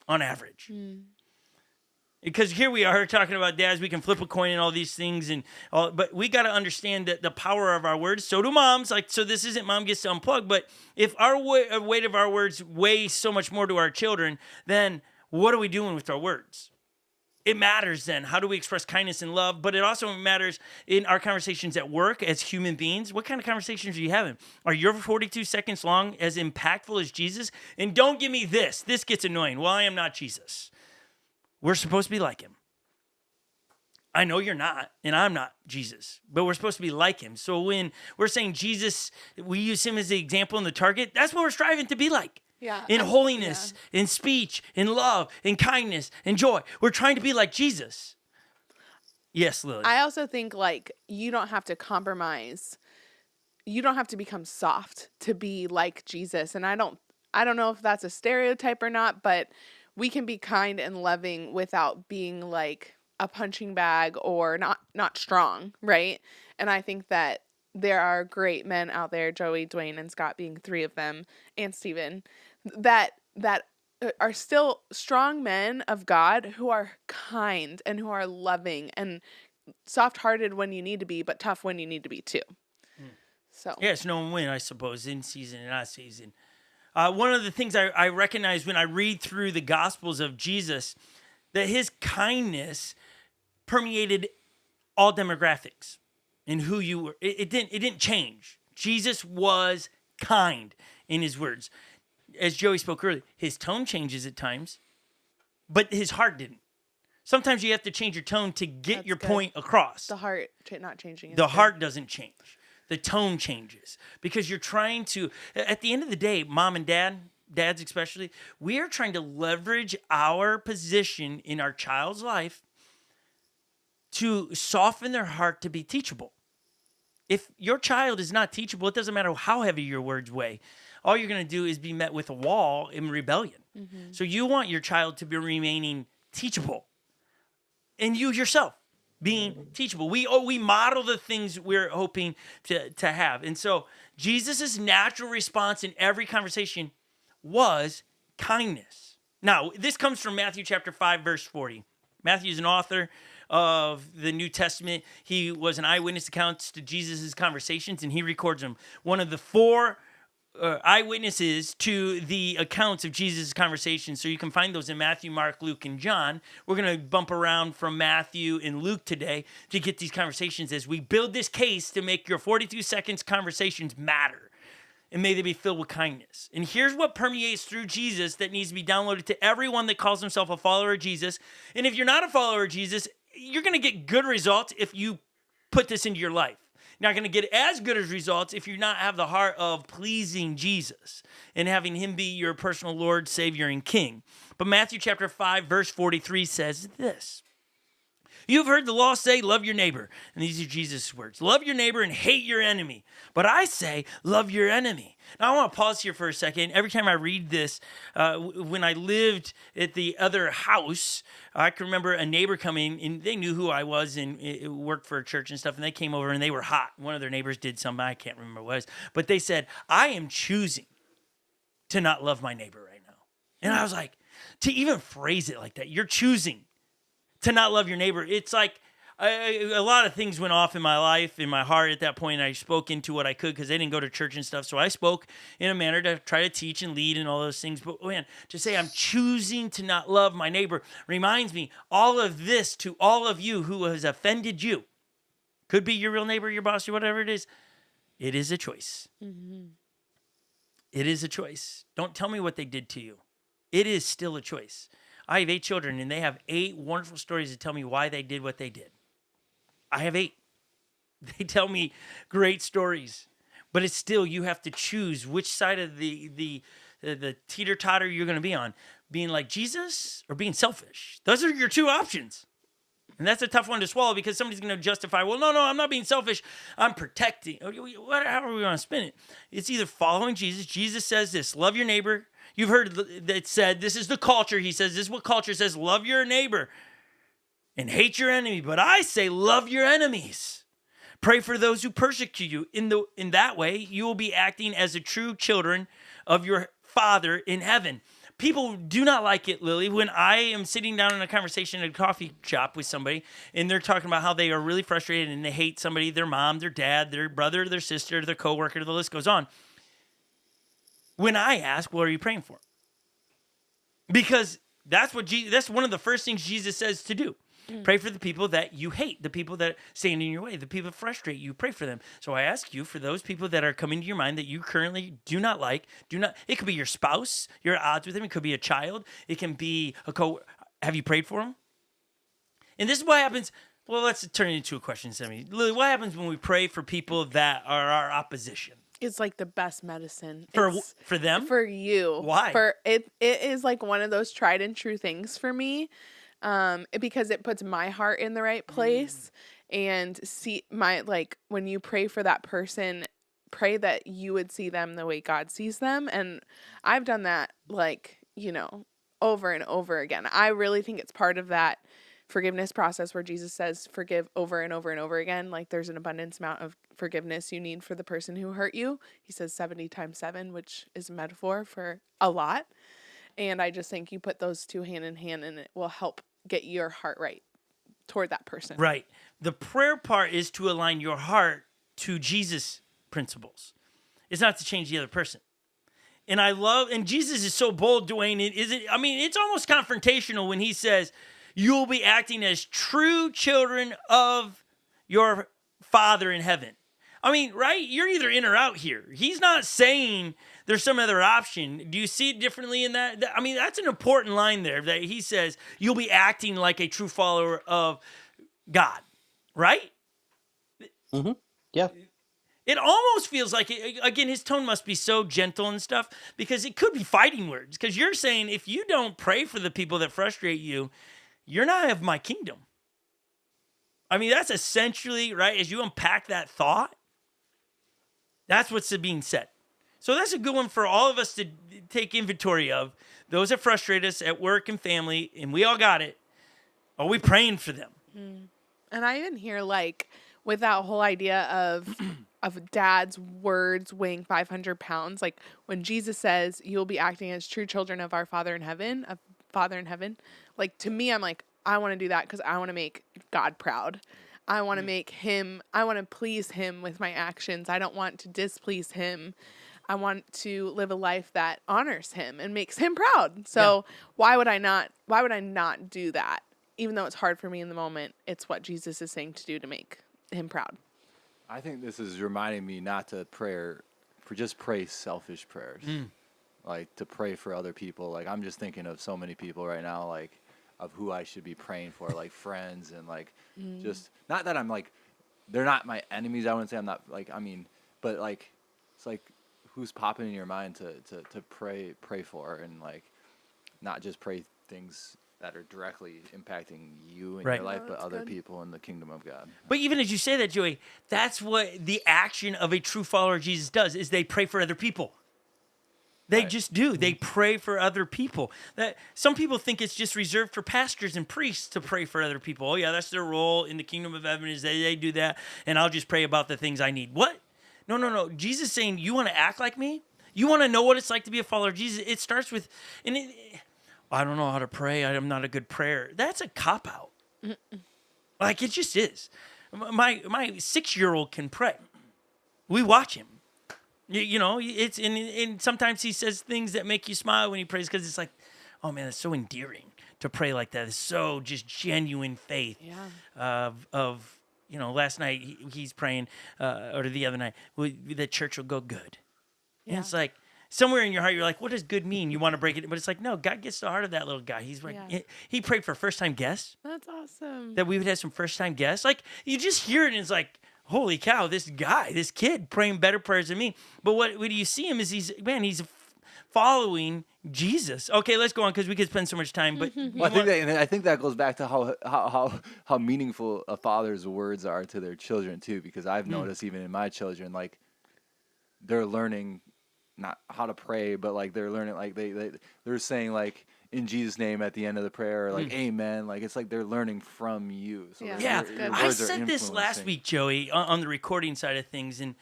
on average? Because here we are talking about dads, we can flip a coin and all these things, but we got to understand that the power of our words. So do moms. So this isn't mom gets to unplug, but if our weight of our words weighs so much more to our children, then what are we doing with our words? It matters then. How do we express kindness and love? But it also matters in our conversations at work as human beings. What kind of conversations are you having? Are your 42 seconds long as impactful as Jesus? And don't give me this. This gets annoying. Well, I am not Jesus. We're supposed to be like him. I know you're not, and I'm not Jesus, but we're supposed to be like him. So when we're saying Jesus, we use him as the example and the target, that's what we're striving to be like. Yeah. In holiness, in speech, in love, in kindness, in joy. We're trying to be like Jesus. Yes, Lily. I also think like you don't have to compromise. You don't have to become soft to be like Jesus. And I don't know if that's a stereotype or not, but we can be kind and loving without being like a punching bag or not strong, right? And I think that there are great men out there, Joey, Dwayne, and Scott being three of them, and Steven, that are still strong men of God who are kind and who are loving and soft-hearted when you need to be, but tough when you need to be too. So yeah, it's no win, I suppose, in season and out season. One of the things I recognize when I read through the Gospels of Jesus, that his kindness permeated all demographics and who you were. It didn't change. Jesus was kind in his words. As Joey spoke earlier, his tone changes at times, but his heart didn't. Sometimes you have to change your tone to get your point across. The heart not changing. The heart doesn't change. The tone changes because you're trying to, at the end of the day, mom and dads especially, we are trying to leverage our position in our child's life to soften their heart to be teachable. If your child is not teachable, it doesn't matter how heavy your words weigh. All you're going to do is be met with a wall in rebellion. Mm-hmm. So you want your child to be remaining teachable. And you yourself being teachable. We model the things we're hoping to have. And so Jesus' natural response in every conversation was kindness. Now, this comes from Matthew chapter 5, verse 40. Matthew is an author of the New Testament. He was an eyewitness accounts to Jesus' conversations, and he records them. One of the four eyewitnesses to the accounts of Jesus' conversations. So you can find those in Matthew, Mark, Luke, and John. We're going to bump around from Matthew and Luke today to get these conversations as we build this case to make your 42 seconds conversations matter. And may they be filled with kindness. And here's what permeates through Jesus that needs to be downloaded to everyone that calls himself a follower of Jesus. And if you're not a follower of Jesus, you're going to get good results if you put this into your life. You're not going to get as good as results if you not have the heart of pleasing Jesus and having him be your personal Lord, Savior, and King. But Matthew chapter 5, verse 43 says this. You've heard the law say, love your neighbor. And these are Jesus' words. Love your neighbor and hate your enemy. But I say, love your enemy. Now, I want to pause here for a second. Every time I read this, when I lived at the other house, I can remember a neighbor coming, and they knew who I was and it worked for a church and stuff, and they came over, and they were hot. One of their neighbors did something. I can't remember what it was. But they said, I am choosing to not love my neighbor right now. And I was like, to even phrase it like that, you're choosing to not love your neighbor. It's like a lot of things went off in my life, in my heart at that point. I spoke into what I could because they didn't go to church and stuff. So I spoke in a manner to try to teach and lead and all those things. But man, to say I'm choosing to not love my neighbor reminds me all of this to all of you who has offended you. Could be your real neighbor, your boss, or whatever it is. It is a choice. Mm-hmm. It is a choice. Don't tell me what they did to you. It is still a choice. I have 8 children, and they have 8 wonderful stories to tell me why they did what they did. I have 8. They tell me great stories. But it's still, you have to choose which side of the teeter-totter you're going to be on. Being like Jesus or being selfish. Those are your 2 options. And that's a tough one to swallow because somebody's going to justify, well, no, I'm not being selfish. I'm protecting. However we want to spin it. It's either following Jesus. Jesus says this, love your neighbor. You've heard that said, this is the culture. He says, this is what culture says, love your neighbor and hate your enemy. But I say, love your enemies. Pray for those who persecute you. In that way, you will be acting as a true children of your Father in heaven. People do not like it, Lily, when I am sitting down in a conversation at a coffee shop with somebody and they're talking about how they are really frustrated and they hate somebody, their mom, their dad, their brother, their sister, their coworker, the list goes on. When I ask, what are you praying for? Because that's one of the first things Jesus says to do. Pray for the people that you hate, the people that stand in your way, the people that frustrate you. Pray for them. So I ask you for those people that are coming to your mind that you currently do not like. It could be your spouse. You're at odds with them. It could be a child. It can be a Have you prayed for them? And this is what happens. Well, let's turn it into a question, Sammy. Lily, what happens when we pray for people that are our opposition? It's like the best medicine for them, for you. Why? It is like one of those tried and true things for me. Because it puts my heart in the right place and when you pray for that person, pray that you would see them the way God sees them. And I've done that over and over again. I really think it's part of that forgiveness process where Jesus says, forgive over and over and over again. Like there's an abundance amount of forgiveness you need for the person who hurt you. He says 70 times 7, which is a metaphor for a lot. And I just think you put those 2 hand in hand and it will help get your heart right toward that person. Right. The prayer part is to align your heart to Jesus' principles. It's not to change the other person. And Jesus is so bold, Dwayne. It's almost confrontational when he says, you'll be acting as true children of your Father in heaven. I mean, right? You're either in or out here. He's not saying there's some other option. Do you see it differently in that? I mean, that's an important line there that he says, you'll be acting like a true follower of God, right? Mm-hmm. Yeah. It almost feels like, again, his tone must be so gentle and stuff because it could be fighting words. Because you're saying if you don't pray for the people that frustrate you, you're not of my kingdom. I mean, that's essentially, right, as you unpack that thought, that's what's being said. So that's a good one for all of us to take inventory of. Those that frustrate us at work and family, and we all got it. Are we praying for them? And I even hear with that whole idea of dad's words weighing 500 pounds, like when Jesus says you'll be acting as true children of our Father in heaven, like to me, I'm like, I want to do that because I want to make God proud. I want to please him with my actions. I don't want to displease him. I want to live a life that honors him and makes him proud. So why would I not do that? Even though it's hard for me in the moment, it's what Jesus is saying to do to make him proud. I think this is reminding me not to just pray selfish prayers. Like to pray for other people. Like I'm just thinking of so many people right now, like of who I should be praying for, like friends and just not that I'm they're not my enemies. I wouldn't say I'm not but it's like who's popping in your mind to pray for and not just pray things that are directly impacting you in your life, but other people in the kingdom of God. But even as you say that, Joey, that's what the action of a true follower of Jesus does, is they pray for other people. They just do. They pray for other people. That some people think it's just reserved for pastors and priests to pray for other people. Oh, yeah, that's their role in the kingdom of heaven is they do that, and I'll just pray about the things I need. What? No. Jesus is saying, you want to act like me? You want to know what it's like to be a follower of Jesus? It starts with, I don't know how to pray. I'm not a good prayer. That's a cop-out. Like, it just is. My 6-year-old can pray. We watch him. You know, it's and sometimes he says things that make you smile when he prays, because it's like, oh man, it's so endearing to pray like that. It's so just genuine faith. Yeah. Of you know, last night he's praying, or the other night, the church will go good. Yeah. And it's like, somewhere in your heart, you're like, what does good mean? You want to break it, but it's like, no, God gets the heart of that little guy. He's like, Yeah. he prayed for first-time guests. That's awesome. That we would have some first-time guests. Like, you just hear it, and it's like, holy cow, this kid praying better prayers than me. But what you see him is he's following Jesus. Okay, let's go on, because we could spend so much time. But Well, I think that goes back to how meaningful a father's words are to their children too. Because I've noticed even in my children, like they're learning not how to pray, but like they're learning, like they're saying like in Jesus' name at the end of the prayer, like amen. Like it's like they're learning from you. So Yeah. I said this last week, Joey, on the recording side of things, and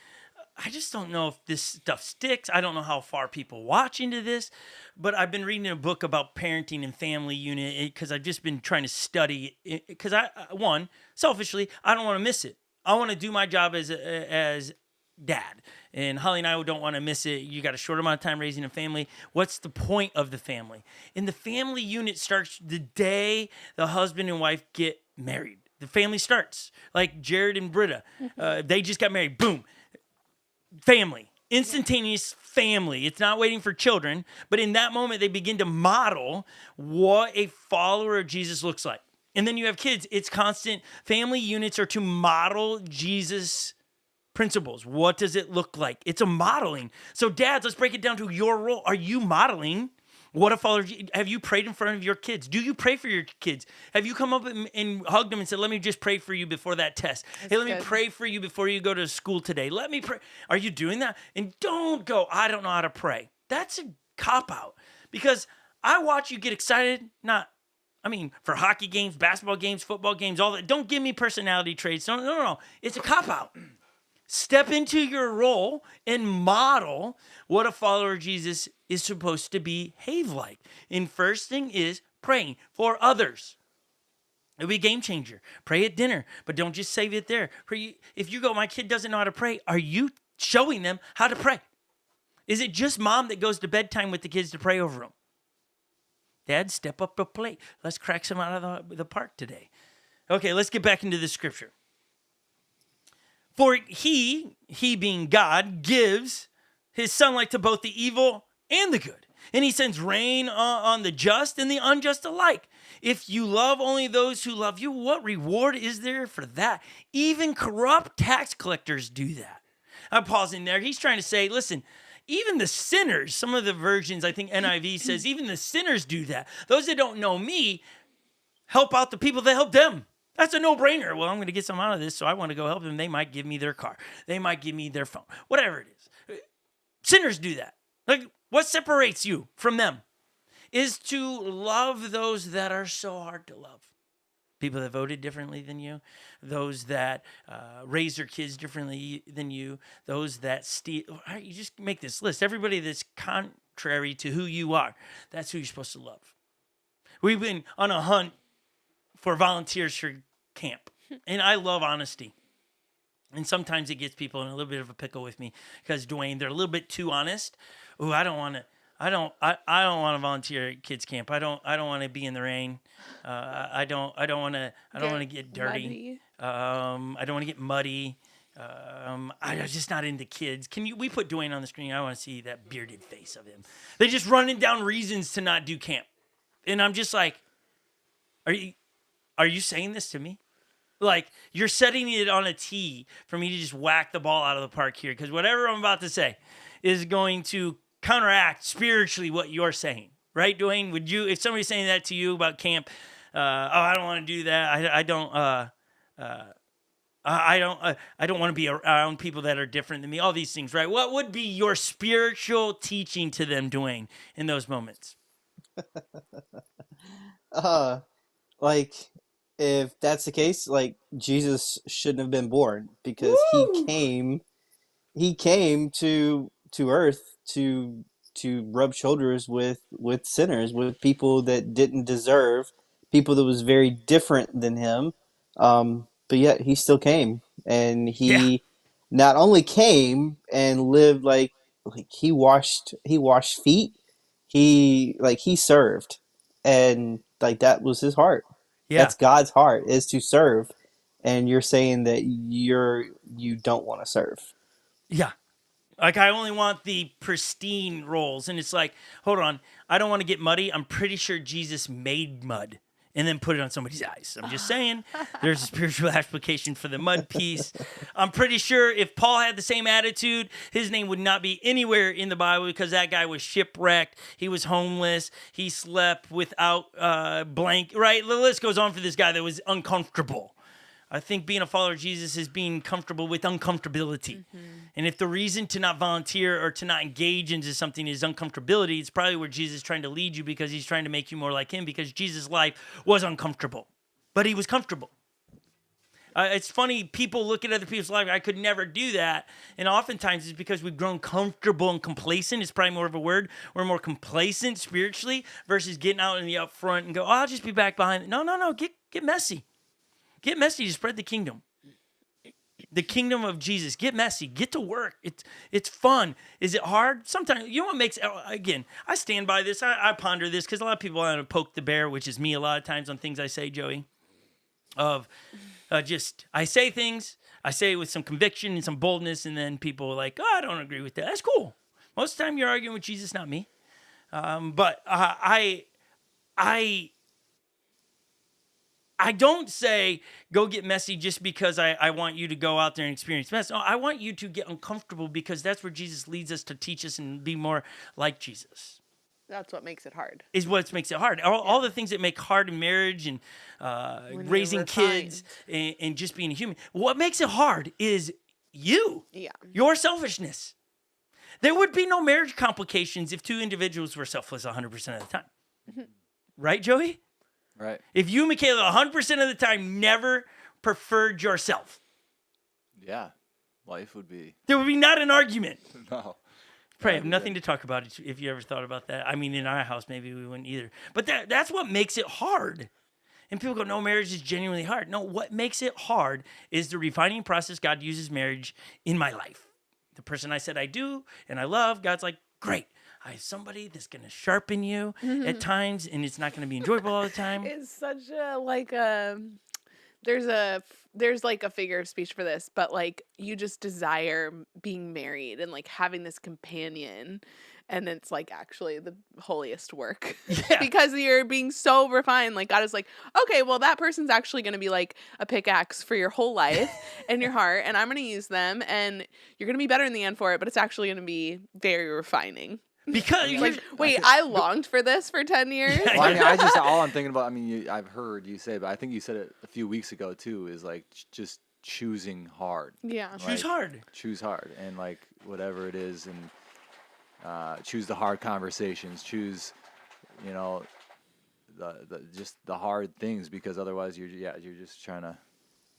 I just don't know if this stuff sticks. I don't know how far people watch into this, but I've been reading a book about parenting and family unit, because I've just been trying to study it, because selfishly, I don't want to miss it. I want to do my job as dad, and Holly and I don't want to miss it. You got a short amount of time raising a family. What's the point of the family? And the family unit starts the day the husband and wife get married. The family starts, like Jared and Britta. They just got married. Boom. Family. Instantaneous family. It's not waiting for children, but in that moment they begin to model what a follower of Jesus looks like. And then you have kids. It's constant. Family units are to model Jesus' principles. What does it look like? It's a modeling. So dads, let's break it down to your role. Are you modeling what a follower? Have you prayed in front of your kids? Do you pray for your kids? Have you come up and hugged them and said, let me just pray for you before that test? Hey, let me pray for you before you go to school today. Let me pray. Are you doing that? And don't go, I don't know how to pray. That's a cop-out, because I watch you get excited, for hockey games, basketball games, football games, all that. Don't give me personality traits. No. It's a cop-out. Step into your role and model what a follower of Jesus is supposed to behave like. And first thing is praying for others. It'll be a game changer. Pray at dinner, but don't just save it there. Pray. If you go, my kid doesn't know how to pray, are you showing them how to pray? Is it just mom that goes to bedtime with the kids to pray over them? Dad, step up to plate. Let's crack some out of the park today. Okay, let's get back into the scripture. For he being God, gives his sunlight to both the evil and the good. And he sends rain on the just and the unjust alike. If you love only those who love you, what reward is there for that? Even corrupt tax collectors do that. I'm pausing there. He's trying to say, listen, even the sinners, some of the versions, I think NIV says, even the sinners do that. Those that don't know me help out the people that help them. That's a no-brainer. Well, I'm going to get some out of this, so I want to go help them. They might give me their car. They might give me their phone. Whatever it is. Sinners do that. Like, what separates you from them is to love those that are so hard to love. People that voted differently than you, those that raise their kids differently than you, those that steal. You just make this list. Everybody that's contrary to who you are, that's who you're supposed to love. We've been on a hunt for volunteers for camp. And I love honesty. And sometimes it gets people in a little bit of a pickle with me because, Dwayne, they're a little bit too honest. Oh, I don't want to volunteer at kids camp. I don't want to be in the rain. I don't want to get dirty. I don't want to get muddy. I'm just not into kids. We put Dwayne on the screen? I want to see that bearded face of him. They're just running down reasons to not do camp. And I'm just like, are you saying this to me? Like, you're setting it on a tee for me to just whack the ball out of the park here, because whatever I'm about to say is going to counteract spiritually what you're saying. Right, Dwayne? Would you, if somebody's saying that to you about camp, I don't want to do that. I don't want to be around people that are different than me. All these things, right? What would be your spiritual teaching to them, Dwayne, in those moments? Like, if that's the case, like, Jesus shouldn't have been born, because he came to earth to rub shoulders with sinners, with people that didn't deserve, people that was very different than him, But yet he still came, and Yeah. he not only came and lived like he washed feet. He served, and like that was his heart. Yeah. That's God's heart, is to serve. And you're saying that you don't want to serve. Yeah. Like, I only want the pristine rolls. And it's like, hold on, I don't want to get muddy. I'm pretty sure Jesus made mud and then put it on somebody's eyes. I'm just saying, there's a spiritual application for the mud piece. I'm pretty sure if Paul had the same attitude, his name would not be anywhere in the Bible, because that guy was shipwrecked. He was homeless. He slept without blank. Right? The list goes on for this guy that was uncomfortable. I think being a follower of Jesus is being comfortable with uncomfortability. Mm-hmm. And if the reason to not volunteer or to not engage into something is uncomfortability, it's probably where Jesus is trying to lead you, because he's trying to make you more like him, because Jesus' life was uncomfortable, but he was comfortable. It's funny, people look at other people's life, I could never do that. And oftentimes it's because we've grown comfortable and complacent. It's probably more of a word. We're more complacent spiritually versus getting out in the up front and go, I'll just be back behind. No, get messy. Get messy to spread the kingdom. The kingdom of Jesus. Get messy. Get to work. It's fun. Is it hard? Sometimes. You know what makes, again, I stand by this. I ponder this, because a lot of people want to poke the bear, which is me a lot of times on things I say, Joey. I say things. I say it with some conviction and some boldness, and then people are like, oh, I don't agree with that. That's cool. Most of the time you're arguing with Jesus, not me. But I don't say go get messy just because I want you to go out there and experience mess. No, I want you to get uncomfortable, because that's where Jesus leads us to teach us and be more like Jesus. That's what makes it hard. Is what makes it hard. All the things that make hard in marriage and raising kids and just being a human. What makes it hard is you. Yeah. Your selfishness. There would be no marriage complications if two individuals were selfless 100% of the time. Mm-hmm. Right, Joey? Right. If you, Michaela, 100% of the time never preferred yourself. Yeah. Life would be. There would be not an argument. No. Probably have nothing to talk about if you ever thought about that. I mean, in our house, maybe we wouldn't either. But that's what makes it hard. And people go, no, marriage is genuinely hard. No, what makes it hard is the refining process God uses marriage in my life. The person I said I do and I love, God's like, great. I have somebody that's going to sharpen you at times, and it's not going to be enjoyable all the time. It's such a, there's like a figure of speech for this, but like you just desire being married and like having this companion, and it's like actually the holiest work. Yeah. Because you're being so refined. Like God is like, okay, well that person's actually going to be like a pickaxe for your whole life and your heart, and I'm going to use them, and you're going to be better in the end for it, but it's actually going to be very refining. Because like, wait, I longed for this for 10 years. Well, I mean, all I'm thinking about. I mean, I've heard you say, but I think you said it a few weeks ago too. Is like just choosing hard. Yeah, like, choose hard. Choose hard, and like whatever it is, and choose the hard conversations. Choose, the hard things, because otherwise you're just trying to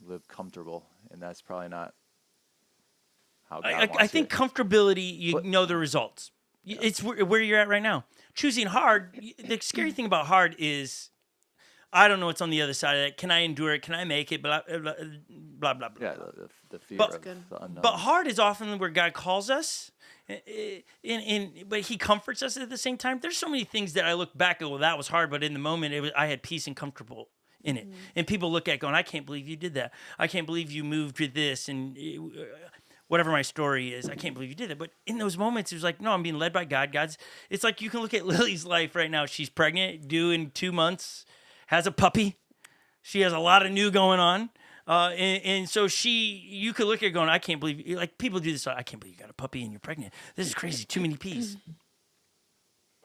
live comfortable, and that's probably not how God wants I think comfortability. Know the results. Yeah. It's where you're at right now. Choosing hard. The scary thing about hard is, I don't know what's on the other side of that. Can I endure it? Can I make it? Blah, blah, blah, blah. Yeah, the fear of the unknown. But hard is often where God calls us, but he comforts us at the same time. There's so many things that I look back and, well, that was hard, but in the moment, I had peace and comfortable in it. Mm-hmm. And people look at it going, I can't believe you did that. I can't believe you moved with this. And whatever my story is, I can't believe you did it. But in those moments, it was like, no, I'm being led by God. It's like you can look at Lily's life right now. She's pregnant, due in 2 months, has a puppy. She has a lot of new going on. And so you could look at her going, I can't believe, like people do this, I can't believe you got a puppy and you're pregnant. This is crazy. Too many peas.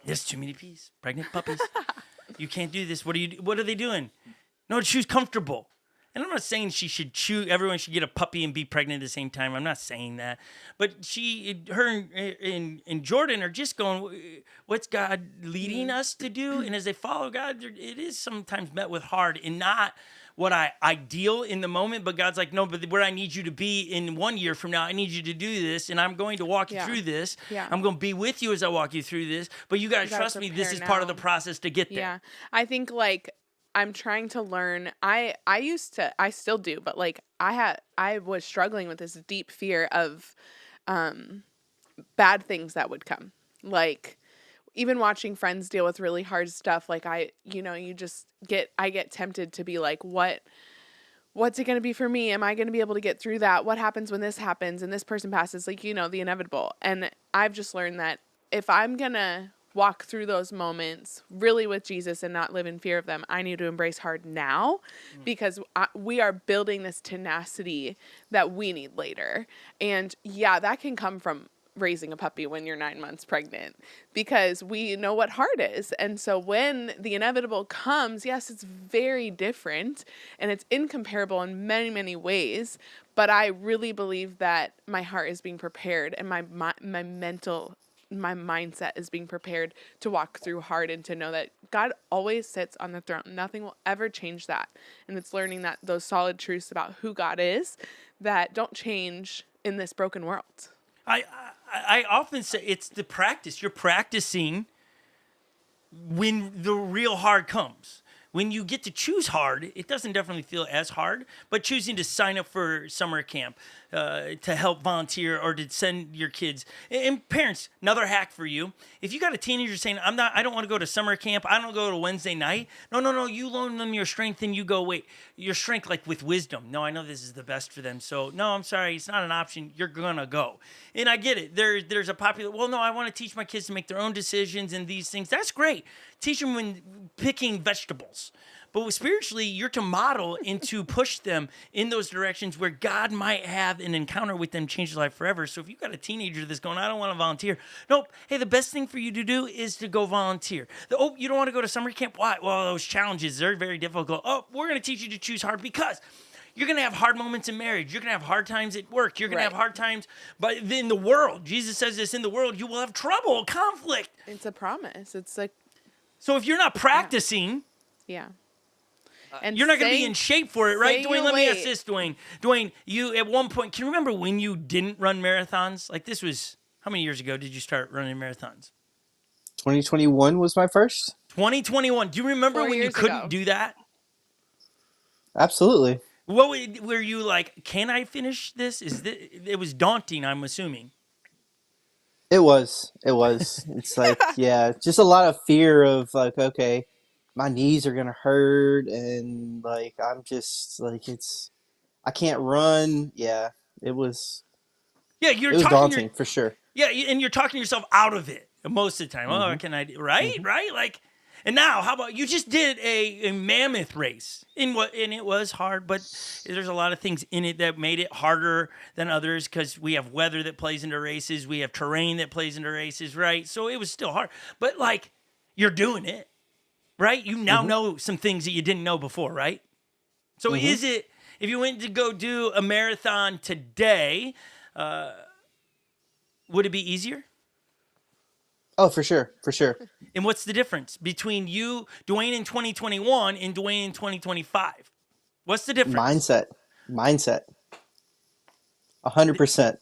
There's too many peas. Pregnant puppies. You can't do this. What are they doing? No, choose comfortable. And I'm not saying everyone should get a puppy and be pregnant at the same time. I'm not saying that. But her and Jordan are just going, what's God leading us to do? And as they follow God, it is sometimes met with hard and not what I ideal in the moment. But God's like, no, but where I need you to be in 1 year from now, I need you to do this. And I'm going to walk you through this. Yeah. I'm going to be with you as I walk you through this. But you got to trust me. This is part of the process to get there. Yeah. I think like, I'm trying to learn. I still do, but like I was struggling with this deep fear of bad things that would come. Like even watching friends deal with really hard stuff, like I get tempted to be like, what's it going to be for me? Am I going to be able to get through that? What happens when this happens and this person passes? Like, the inevitable. And I've just learned that if I'm going to walk through those moments really with Jesus and not live in fear of them, I need to embrace hard now because we are building this tenacity that we need later. And yeah, that can come from raising a puppy when you're 9 months pregnant because we know what hard is. And so when the inevitable comes, yes, it's very different and it's incomparable in many, many ways. But I really believe that my heart is being prepared and my mindset is being prepared to walk through hard and to know that God always sits on the throne. Nothing will ever change that. And it's learning that those solid truths about who God is that don't change in this broken world. I often say it's the practice. You're practicing when the real hard comes. When you get to choose hard, it doesn't definitely feel as hard, but choosing to sign up for summer camp, to help volunteer or to send your kids. And parents, another hack for you. If you got a teenager saying, I don't want to go to summer camp, I don't go to Wednesday night. No, you loan them your strength and you go, wait, your strength like with wisdom. No, I know this is the best for them. So no, I'm sorry, it's not an option. You're going to go. And I get it. There's a popular, well, no, I want to teach my kids to make their own decisions and these things. That's great. Teach them when picking vegetables. But spiritually, you're to model and to push them in those directions where God might have an encounter with them, change their life forever. So if you've got a teenager that's going, I don't want to volunteer. Nope. Hey, the best thing for you to do is to go volunteer. You don't want to go to summer camp? Why? Well, those challenges, they're very difficult. Oh, we're going to teach you to choose hard because you're going to have hard moments in marriage. You're going to have hard times at work. You're going to have hard times, but in the world, Jesus says this, in the world, you will have trouble, conflict. It's a promise. It's like, so if you're not practicing, and you're not going to be in shape for it, right? Dwayne, let me ask this, Dwayne. Dwayne, you at one point, can you remember when you didn't run marathons? Like this was, how many years ago did you start running marathons? 2021 was my first. 2021. Do you remember when you couldn't do that? Absolutely. What were you like, can I finish this? It was daunting, I'm assuming. It was. It's like, just a lot of fear of like, okay, my knees are going to hurt. And like, I'm just like, I can't run. Yeah, it was. Yeah, it was daunting for sure. Yeah. And you're talking yourself out of it most of the time. Mm-hmm. Oh, can I, right? Mm-hmm. Right. Like, and now how about you just did a mammoth race and it was hard, but there's a lot of things in it that made it harder than others because we have weather that plays into races. We have terrain that plays into races. Right. So it was still hard, but like you're doing it. Right? You now know some things that you didn't know before, right? So is it, if you went to go do a marathon today, would it be easier? Oh, for sure. And what's the difference between you, Dwayne, in 2021 and Dwayne in 2025? What's the difference? Mindset. 100%.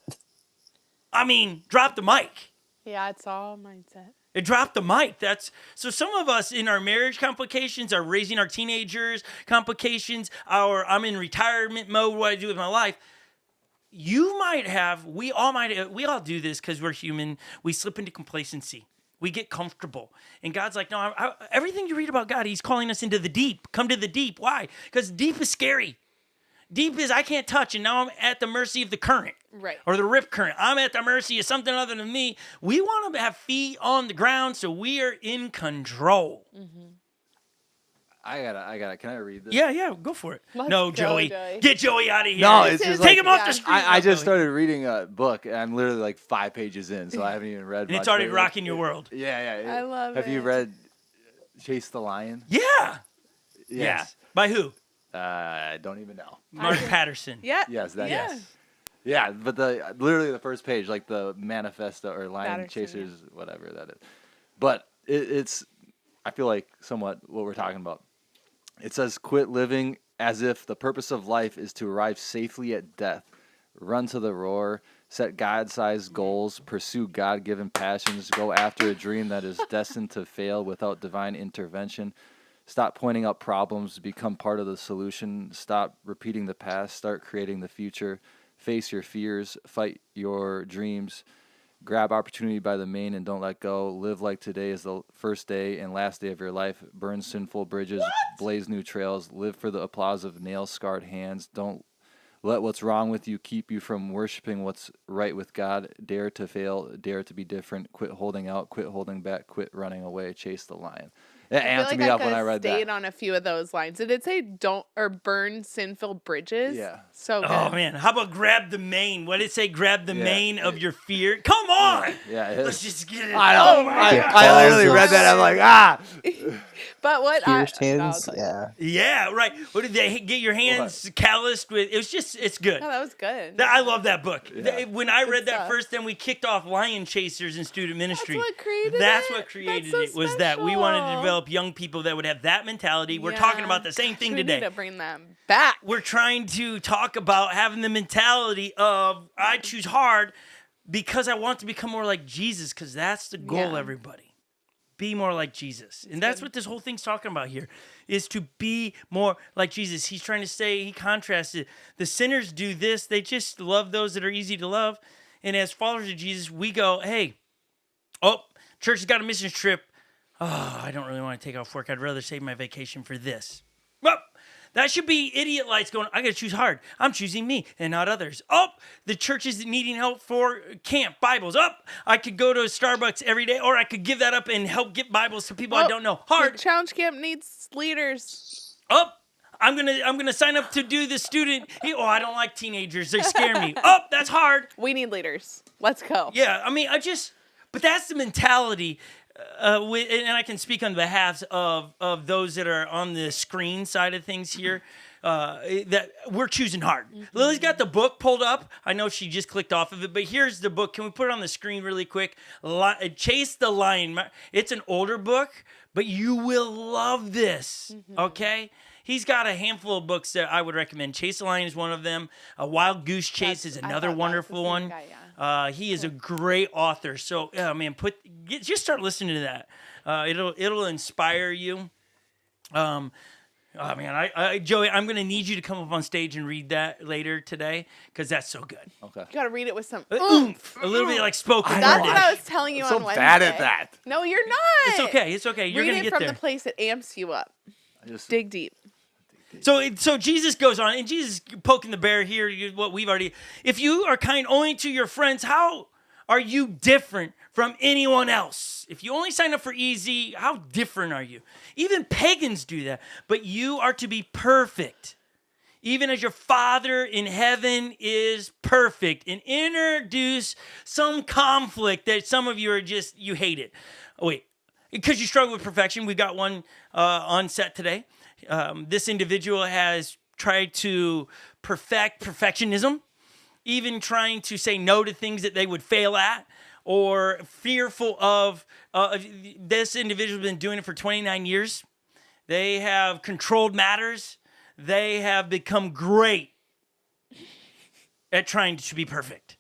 I mean, drop the mic. Yeah, it's all mindset. It dropped the mic. So some of us in our marriage complications, our raising our teenagers complications, I'm in retirement mode, what I do with my life. We all do this because we're human. We slip into complacency. We get comfortable. And God's like, no, everything you read about God, he's calling us into the deep. Come to the deep. Why? Because deep is scary. Deep is I can't touch, and now I'm at the mercy of the current. Right. Or the rip current. I'm at the mercy of something other than me. We want to have feet on the ground so we are in control. Mm-hmm. I gotta. Can I read this? Yeah, go for it. Let's go, Joey. Get Joey out of here. No, it's just take him off the screen. I just started reading a book, and I'm literally like 5 pages in, so I haven't even read much. It's already rocking your world. Yeah. I love it. Have you read Chase the Lion? Yeah. Yes. Yeah. By who? I don't even know. Mark Patterson. Yeah. Yes, yes. Yeah, but literally the first page, like the manifesto or Lion Chasers, whatever that is. But it's, I feel like somewhat what we're talking about. It says, quit living as if the purpose of life is to arrive safely at death. Run to the roar, set God-sized goals, pursue God-given passions, go after a dream that is destined to fail without divine intervention. Stop pointing out problems, become part of the solution. Stop repeating the past, start creating the future. Face your fears, fight your dreams. Grab opportunity by the mane and don't let go. Live like today is the first day and last day of your life. Burn sinful bridges, blaze new trails. Live for the applause of nail-scarred hands. Don't let what's wrong with you keep you from worshiping what's right with God. Dare to fail, dare to be different. Quit holding out, quit holding back, quit running away. Chase the lion. It amped me up when I read that. I stayed on a few of those lines. Did it say don't or burn sinful bridges? Yeah. So good. Oh man, how about grab the mane? What did it say? Grab the mane of your fear. Come on. Yeah. Let's just get it. I know. I literally read that. I'm like, ah. But what Pierced hands. yeah. Yeah, right. What did they get your hands calloused with? It was just, it's good. Oh, that was good. I love that book. Yeah. When I read that stuff. first, then we kicked off Lion Chasers in student ministry. That's what created it. so Was that we wanted to special. develop young people that would have that mentality. We're talking about the same thing today. We need to bring them back. We're trying to talk about having the mentality of I choose hard because I want to become more like Jesus, because that's the goal, everybody. Be more like Jesus. And that's what this whole thing's talking about here, is to be more like Jesus. He's trying to say, he contrasted, the sinners do this. They just love those that are easy to love. And as followers of Jesus, we go, hey, church has got a missions trip. Oh, I don't really want to take off work. I'd rather save my vacation for this. Well, that should be idiot lights going, I got to choose hard. I'm choosing me and not others. The church is needing help for camp, Bibles. I could go to Starbucks every day, or I could give that up and help get Bibles to people I don't know. Hard. The challenge camp needs leaders. I'm gonna sign up to do the student. I don't like teenagers. They scare me. That's hard. We need leaders. Let's go. Yeah, I mean, but that's the mentality. And I can speak on behalf of those that are on the screen side of things here, that we're choosing hard. Mm-hmm. Lily's got the book pulled up. I know she just clicked off of it, but here's the book. Can we put it on the screen really quick? Chase the Lion. It's an older book, but you will love this, okay? He's got a handful of books that I would recommend. Chase the Lion is one of them. A Wild Goose Chase is another wonderful one. Guy, he is a great author. So, man, just start listening to that. It'll inspire you. Joey, I'm gonna need you to come up on stage and read that later today, because that's so good. Okay. You gotta read it with some oomph, a little bit like spoken. That's word. what I was telling you I'm on so Wednesday. bad at that. No, you're not. It's okay. It's okay. You're read gonna it get from there. the place that amps you up. Dig deep. So Jesus goes on, and Jesus poking the bear here. What we've already. If you are kind only to your friends, how are you different from anyone else? If you only sign up for easy, how different are you? Even pagans do that. But you are to be perfect, even as your Father in heaven is perfect. And introduce some conflict that some of you are just, you hate it. Oh, wait, because you struggle with perfection. We've got one on set today. This individual has tried to perfect perfectionism, even trying to say no to things that they would fail at, or fearful of this individual has been doing it for 29 years. They have controlled matters. They have become great at trying to be perfect.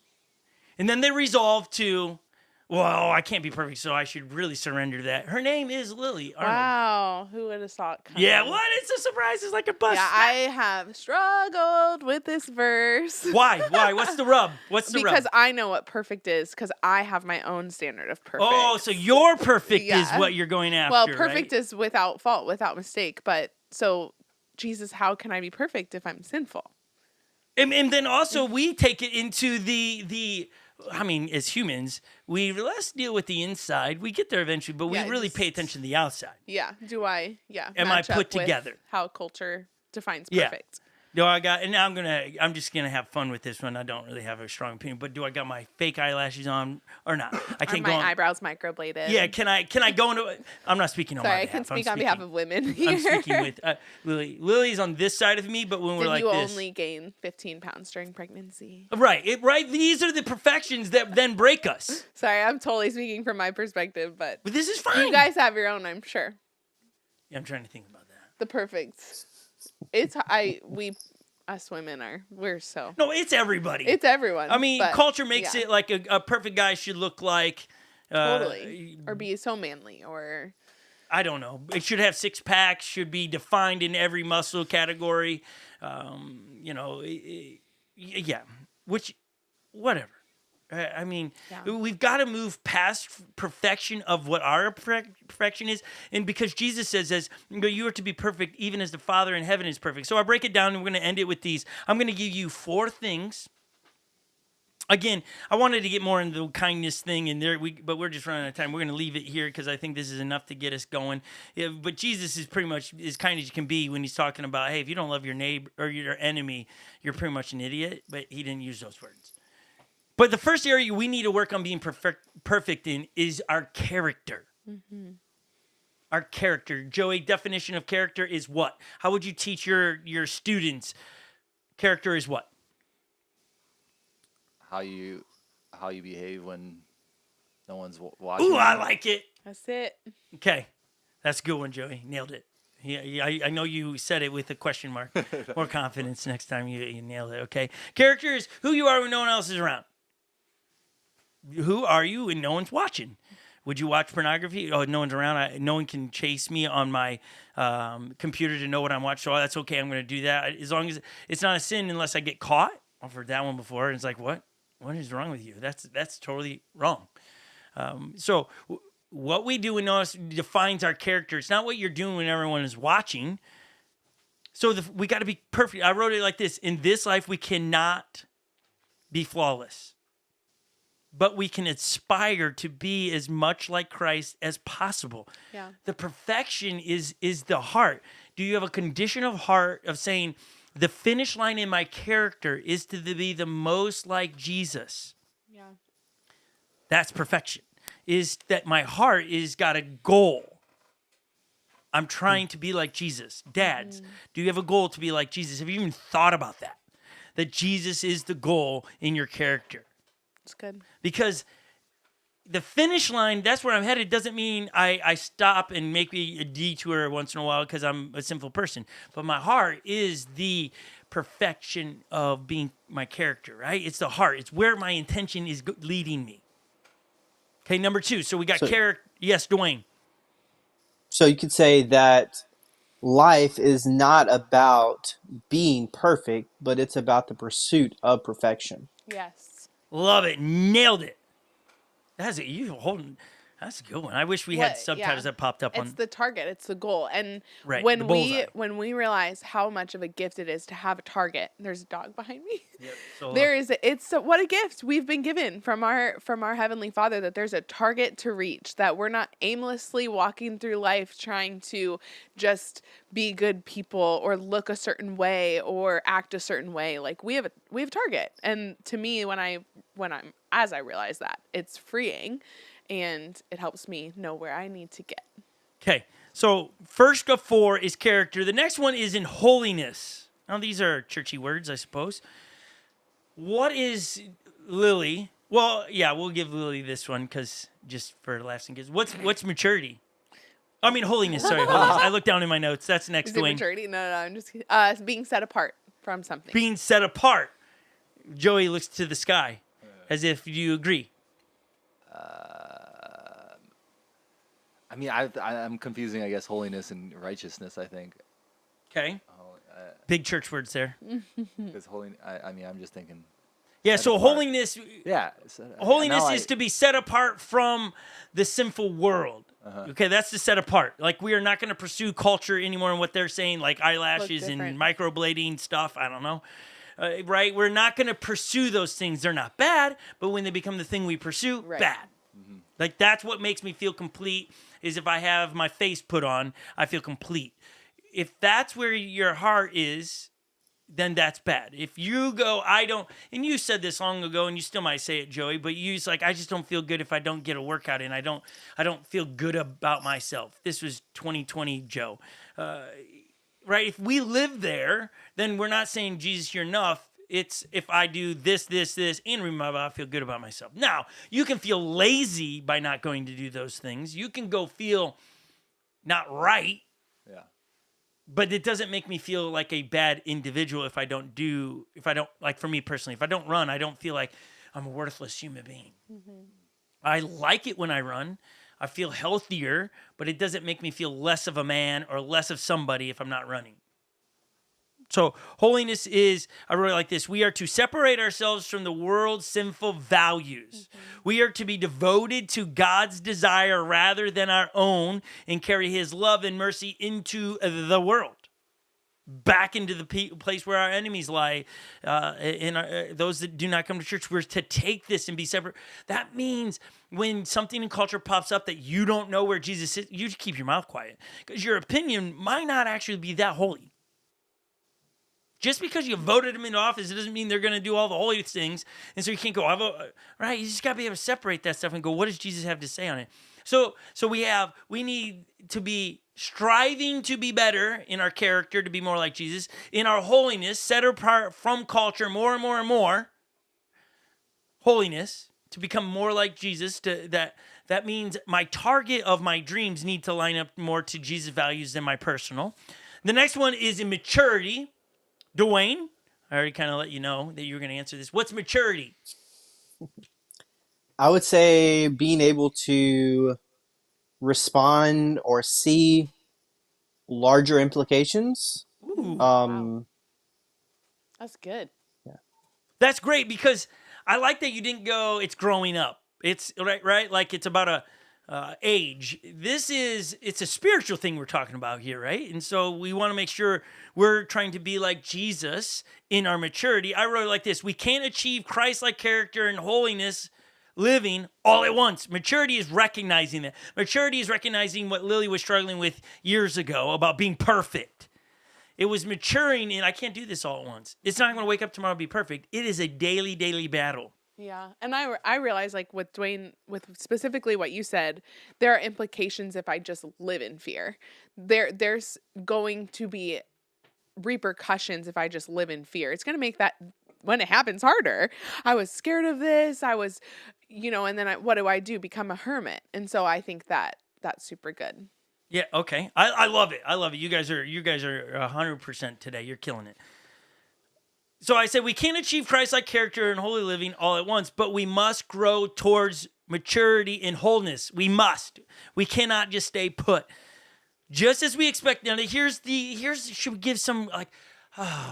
And then they resolve to, well, I can't be perfect, so I should really surrender to that. Her name is Lily Arnold. Wow, who would have thought? Yeah, what? It's a surprise. It's like a bus. Yeah, I have struggled with this verse. Why? What's the rub? Because I know what perfect is, because I have my own standard of perfect. Oh, so your perfect is what you're going after, well, perfect right? is without fault, without mistake. But so, Jesus, how can I be perfect if I'm sinful? And then also we take it into the I mean, as humans, let's deal with the inside. We get there eventually, but we really pay attention to the outside. Yeah. Am I put together? How culture defines perfect. I'm just gonna have fun with this one. I don't really have a strong opinion, but do I got my fake eyelashes on or not? I can't Are go my on. eyebrows microbladed? Yeah, can I go into? I'm not speaking on my behalf. I can speak on behalf of women here. I'm speaking with Lily. Lily's on this side of me, but when we're like this, did you only gain 15 pounds during pregnancy? Right. These are the perfections that then break us. Sorry, I'm totally speaking from my perspective, but this is fine. You guys have your own, I'm sure. Yeah, I'm trying to think about that. The perfect. Us women we're so. No, it's everybody. It's everyone. I mean, culture makes it like a perfect guy should look like. Totally. Or be so manly or. I don't know. It should have 6 packs, should be defined in every muscle category. Yeah, which, whatever. I mean, we've got to move past perfection of what our perfection is. And because Jesus says, you are to be perfect even as the Father in heaven is perfect. So I break it down and we're going to end it with these. I'm going to give you 4 things. Again, I wanted to get more into the kindness thing, but we're just running out of time. We're going to leave it here because I think this is enough to get us going. Yeah, but Jesus is pretty much as kind as you can be when he's talking about, hey, if you don't love your neighbor or your enemy, you're pretty much an idiot. But he didn't use those words. But the first area we need to work on being perfect in is our character. Mm-hmm. Our character. Joey, definition of character is what? How would you teach your students? Character is what? How you behave when no one's watching. Ooh, I like it. That's it. Okay. That's a good one, Joey. Nailed it. Yeah, I know you said it with a question mark. More confidence next time you nailed it, okay? Character is who you are when no one else is around. Who are you when no one's watching? Would you watch pornography? Oh, no one's around. No one can chase me on my computer to know what I'm watching. So that's okay. I'm going to do that. As long as it's not a sin unless I get caught. I've heard that one before. And it's like, what? What is wrong with you? That's totally wrong. So what we do when no one defines our character. It's not what you're doing when everyone is watching. So we got to be perfect. I wrote it like this. In this life, we cannot be flawless. But we can aspire to be as much like Christ as possible. Yeah. The perfection is the heart. Do you have a condition of heart of saying, the finish line in my character is to be the most like Jesus? Yeah. That's perfection. Is that my heart is got a goal. I'm trying to be like Jesus. Dads, do you have a goal to be like Jesus? Have you even thought about that? That Jesus is the goal in your character. It's good. Because the finish line, that's where I'm headed, doesn't mean I stop and make me a detour once in a while because I'm a sinful person. But my heart is the perfection of being my character, right? It's the heart. It's where my intention is leading me. Okay, number 2. So we got character. Yes, Dwayne. So you could say that life is not about being perfect, but it's about the pursuit of perfection. Yes. Love it. Nailed it. That's it. That's a good one. I wish we had subtitles that popped up on. It's the target. It's the goal. And right, when we realize how much of a gift it is to have a target, there's a dog behind me. Yep, what a gift we've been given from our Heavenly Father, that there's a target to reach, that we're not aimlessly walking through life trying to just be good people or look a certain way or act a certain way. Like we have a target. And to me, as I realize that, it's freeing. And it helps me know where I need to get. Okay, so first of 4 is character. The next one is in holiness. Now, these are churchy words, I suppose. What is Lily? Well, yeah, we'll give Lily this one because just for laughs and gigs. What's maturity? I mean, holiness. Sorry, holiness. I looked down in my notes. That's next to Wayne. Maturity? No, I'm just being set apart from something. Being set apart. Joey looks to the sky as if you agree. I mean, I'm confusing, I guess, holiness and righteousness, I think. Okay. Big church words there. Because I'm just thinking. Yeah, so apart. Holiness. Yeah. Holiness is to be set apart from the sinful world. Uh-huh. Okay, that's the set apart. Like, we are not going to pursue culture anymore and what they're saying, like eyelashes and microblading stuff. I don't know. Right? We're not going to pursue those things. They're not bad, but when they become the thing we pursue, bad. Mm-hmm. Like, that's what makes me feel complete, is if I have my face put on, I feel complete. If that's where your heart is, then that's bad. If you go, I don't, and you said this long ago, and you still might say it, Joey, but it's like, I just don't feel good if I don't get a workout in. I don't feel good about myself. This was 2020 Joe. Right? If we live there, then we're not saying, Jesus, you're enough. It's if I do this, and remember, I feel good about myself. Now, you can feel lazy by not going to do those things. You can go feel not right. Yeah. But it doesn't make me feel like a bad individual if I don't, like for me personally, if I don't run, I don't feel like I'm a worthless human being. Mm-hmm. I like it when I run. I feel healthier, but it doesn't make me feel less of a man or less of somebody if I'm not running. So holiness is, I really like this. We are to separate ourselves from the world's sinful values. We are to be devoted to God's desire rather than our own and carry his love and mercy into the world. Back into the place where our enemies lie, those that do not come to church. We're to take this and be separate. That means when something in culture pops up that you don't know where Jesus is, you just keep your mouth quiet because your opinion might not actually be that holy. Just because you voted them into office, it doesn't mean they're going to do all the holy things. And so you can't go, right? You just got to be able to separate that stuff and go, what does Jesus have to say on it? So we need to be striving to be better in our character, to be more like Jesus, in our holiness, set apart from culture more and more and more. Holiness, to become more like Jesus, that means my target of my dreams need to line up more to Jesus' values than my personal. The next one is in maturity. Dwayne, I already kind of let you know that you were going to answer this. What's maturity? I would say being able to respond or see larger implications. Ooh. Wow. That's good. Yeah. That's great because I like that you didn't go, it's growing up. It's right? Like it's about a age. It's a spiritual thing we're talking about here, right? And so we want to make sure we're trying to be like Jesus in our maturity. I really like this. We can't achieve Christ-like character and holiness living all at once. Maturity is recognizing that. Maturity is recognizing what Lily was struggling with years ago about being perfect. It was maturing, and I can't do this all at once. It's not going to wake up tomorrow and be perfect. It is a daily battle. Yeah. And I realize, like, with Dwayne, with specifically what you said, there are implications if I just live in fear. There's going to be repercussions if I just live in fear. It's going to make that, when it happens, harder. I was scared of this. I was, and then what do? Become a hermit. And so I think that's super good. Yeah, okay. I love it. I love it. You guys are 100% today. You're killing it. So I said we can't achieve Christ-like character and holy living all at once, but we must grow towards maturity and wholeness. We must. We cannot just stay put. Just as we expect. Now, should we give some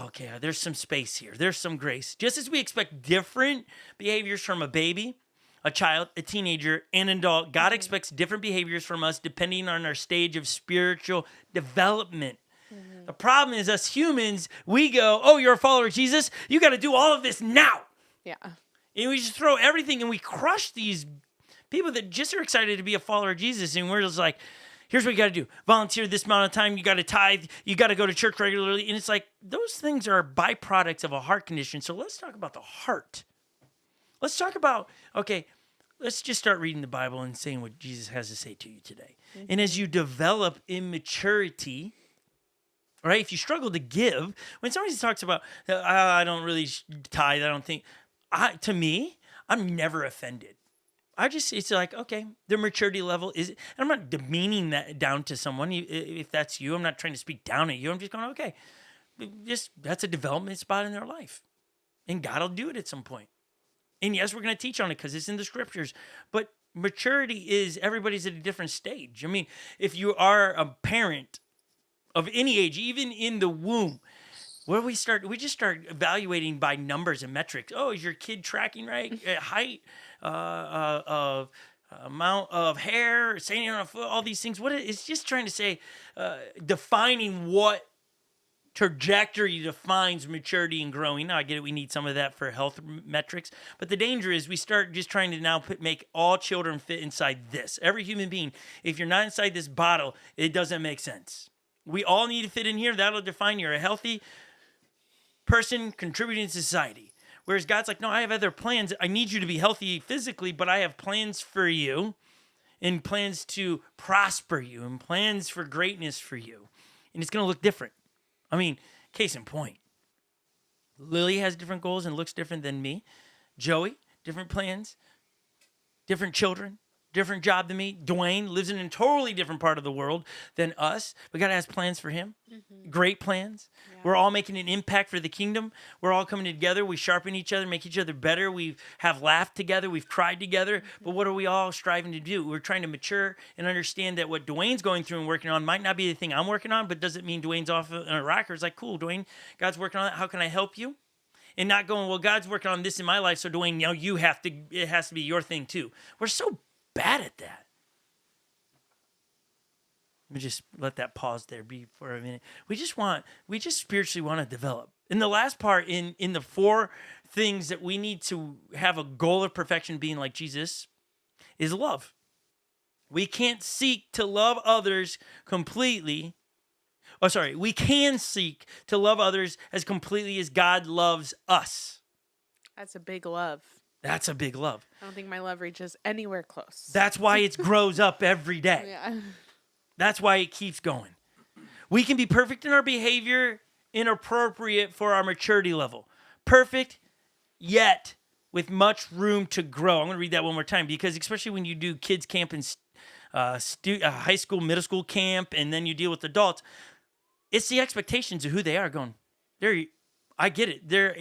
okay, there's some space here. There's some grace. Just as we expect different behaviors from a baby, a child, a teenager, and an adult, God expects different behaviors from us depending on our stage of spiritual development. The problem is us humans, we go, oh, you're a follower of Jesus? You got to do all of this now. Yeah. And we just throw everything and we crush these people that just are excited to be a follower of Jesus. And we're just like, here's what you got to do. Volunteer this amount of time. You got to tithe. You got to go to church regularly. And it's like, those things are byproducts of a heart condition. So let's talk about the heart. Let's talk about, okay, let's just start reading the Bible and saying what Jesus has to say to you today. Mm-hmm. And as you develop in maturity, right? If you struggle to give, when somebody talks about, I don't really tithe, I don't think, to me, I'm never offended. It's like, okay, their maturity level is, and I'm not demeaning that down to someone. If that's you, I'm not trying to speak down at you. I'm just going, okay, that's a development spot in their life. And God will do it at some point. And yes, we're going to teach on it because it's in the scriptures. But maturity is, everybody's at a different stage. I mean, if you are a parent of any age, even in the womb, where we just start evaluating by numbers and metrics. Oh, is your kid tracking right? Height, amount of hair, standing on a foot, all these things. It's just trying to say, defining what trajectory defines maturity and growing. Now, I get it. We need some of that for health metrics. But the danger is we start just trying to now make all children fit inside this. Every human being, if you're not inside this bottle, it doesn't make sense. We all need to fit in here. That'll define you're a healthy person contributing to society. Whereas God's like, no, I have other plans. I need you to be healthy physically, but I have plans for you and plans to prosper you and plans for greatness for you. And it's going to look different. I mean, case in point, Lily has different goals and looks different than me. Joey, different plans, different children, different job than me. Dwayne lives in a totally different part of the world than us. But God has plans for him. Great plans. Yeah. We're all making an impact for the kingdom. We're all coming together. We sharpen each other, make each other better. We have laughed together. We've cried together. But what are we all striving to do? We're trying to mature and understand that what Dwayne's going through and working on might not be the thing I'm working on, but doesn't mean Dwayne's off in a rocker. It's like, cool, Dwayne, God's working on that. How can I help you? And not going, well, God's working on this in my life, so Dwayne, it has to be your thing too. We're so bad at that. Let me just let that pause there be for a minute. We just spiritually want to develop. And the last part in the 4 things that we need to have a goal of perfection being like Jesus is love. We can't seek to love others completely. We can seek to love others as completely as God loves us. That's a big love. That's a big love. I don't think my love reaches anywhere close. That's why it grows up every day. Yeah. That's why it keeps going. We can be perfect in our behavior, inappropriate for our maturity level. Perfect, yet with much room to grow. I'm going to read that one more time because especially when you do kids camp and high school, middle school camp, and then you deal with adults, it's the expectations of who they are going. I get it. They're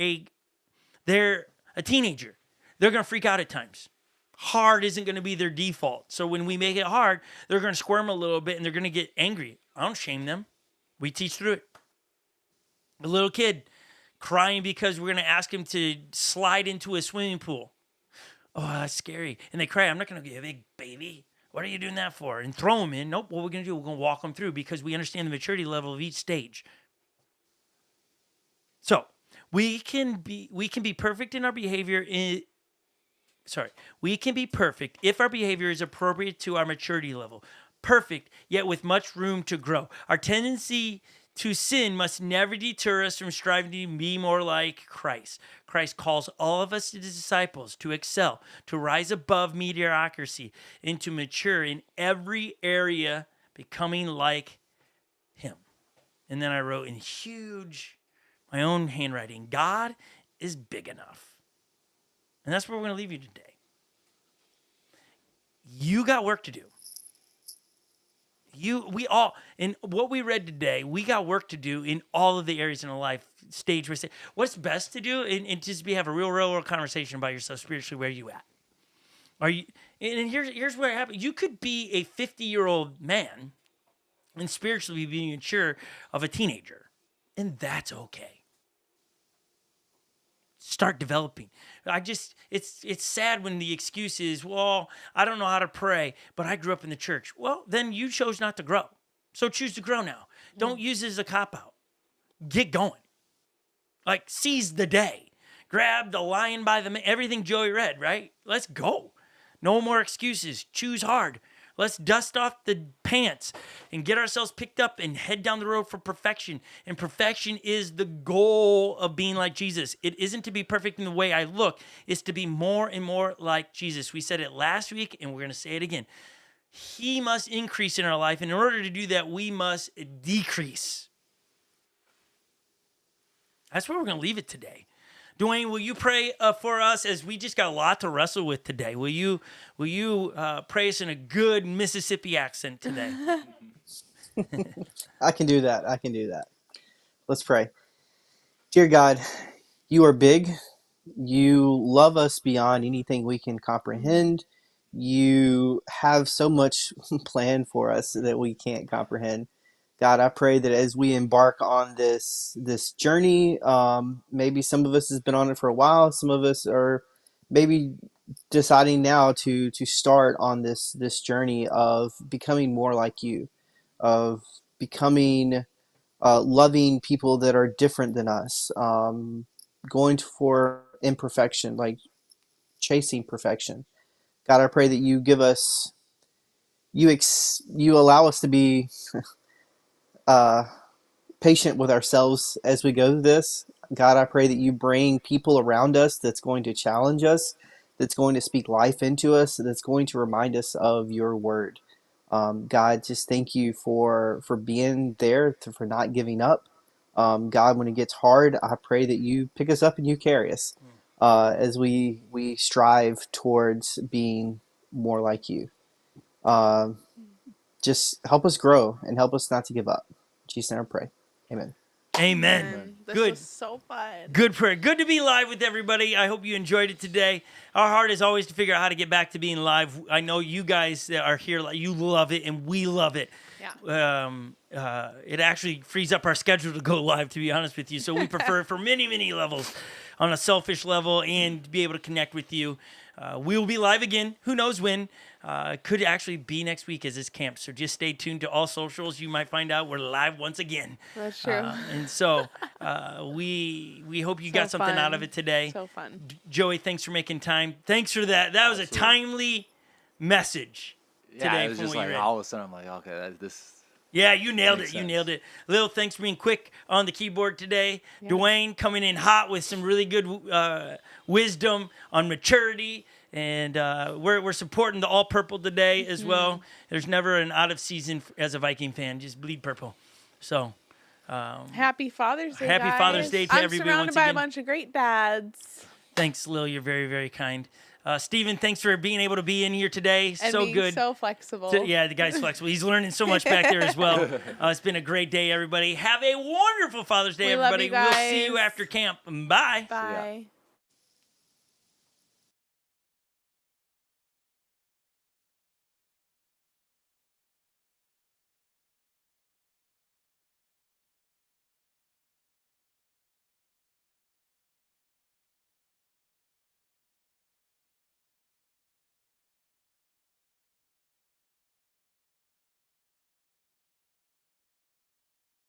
a teenager. They're going to freak out at times. Hard isn't going to be their default. So when we make it hard, they're going to squirm a little bit and they're going to get angry. I don't shame them. We teach through it. A little kid crying because we're going to ask him to slide into a swimming pool. Oh, that's scary. And they cry. I'm not going to be a big baby. What are you doing that for? And throw them in. Nope. What we're going to do, we're going to walk them through because we understand the maturity level of each stage. So we can be perfect in our behavior. We can be perfect if our behavior is appropriate to our maturity level. Perfect, yet with much room to grow. Our tendency to sin must never deter us from striving to be more like Christ. Christ calls all of us as disciples to excel, to rise above mediocrity, and to mature in every area, becoming like him. And then I wrote in huge, my own handwriting, God is big enough. And that's where we're going to leave you today. You got work to do. We all, in what we read today, we got work to do in all of the areas in our life, stage by stage. What's best to do, and just have a real conversation about yourself spiritually. Where are you at? Are you? And here's where it happens. You could be a 50-year-old man and spiritually be mature of a teenager, and that's okay. Start developing. It's sad when the excuse is, well, I don't know how to pray, but I grew up in the church. Well, then you chose not to grow. So choose to grow now. Don't use it as a cop-out. Get going. Like, seize the day. Grab the lion by the everything Joey read, right? Let's go. No more excuses. Choose hard. Let's dust off the pants and get ourselves picked up and head down the road for perfection. And perfection is the goal of being like Jesus. It isn't to be perfect in the way I look. It's to be more and more like Jesus. We said it last week, and we're going to say it again. He must increase in our life. And in order to do that, we must decrease. That's where we're going to leave it today. Dwayne, will you pray for us as we just got a lot to wrestle with today? Will you pray us in a good Mississippi accent today? I can do that. Let's pray. Dear God, you are big. You love us beyond anything we can comprehend. You have so much planned for us that we can't comprehend. God, I pray that as we embark on this journey, maybe some of us has been on it for a while. Some of us are maybe deciding now to start on this journey of becoming more like you, of becoming loving people that are different than us, going for imperfection, like chasing perfection. God, I pray that you give us, you allow us to be patient with ourselves as we go through this. God, I pray that you bring people around us that's going to challenge us, that's going to speak life into us, that's going to remind us of your word. God, just thank you for being there, for not giving up. God, when it gets hard, I pray that you pick us up and you carry us as we strive towards being more like you. Just help us grow and help us not to give up. In Jesus' name I pray. Amen. Amen. This Good. was so fun. Good prayer. Good to be live with everybody. I hope you enjoyed it today. Our heart is always to figure out how to get back to being live. I know you guys that are here, you love it, and we love it. Yeah. It actually frees up our schedule to go live, to be honest with you. So we prefer it for many, many levels, on a selfish level, and to be able to connect with you. We will be live again. Who knows when? Could actually be next week as this camp. So just stay tuned to all socials. You might find out we're live once again. That's true. And so we hope you got something out of it today. So fun. Joey, thanks for making time. Thanks for that. That was a timely message today. Yeah, it was from just what you like read. all of a sudden I'm like, okay, this. Yeah, you nailed it. Makes You sense. nailed it. Lil, thanks for being quick on the keyboard today. Yeah. Dwayne coming in hot with some really good wisdom on maturity. And we're supporting the all purple today as well. There's never an out of season as a Viking fan. Just bleed purple. So happy Father's Day. Happy guys. Father's Day to everybody. I'm once surrounded by again. a bunch of great dads. Thanks, Lil. You're very, very kind. Steven, thanks for being able to be in here today. And so being good. So flexible. Yeah, the guy's flexible. He's learning so much back there as well. It's been a great day, everybody. Have a wonderful Father's Day, We love everybody. you We'll guys. see you after camp. Bye. Bye.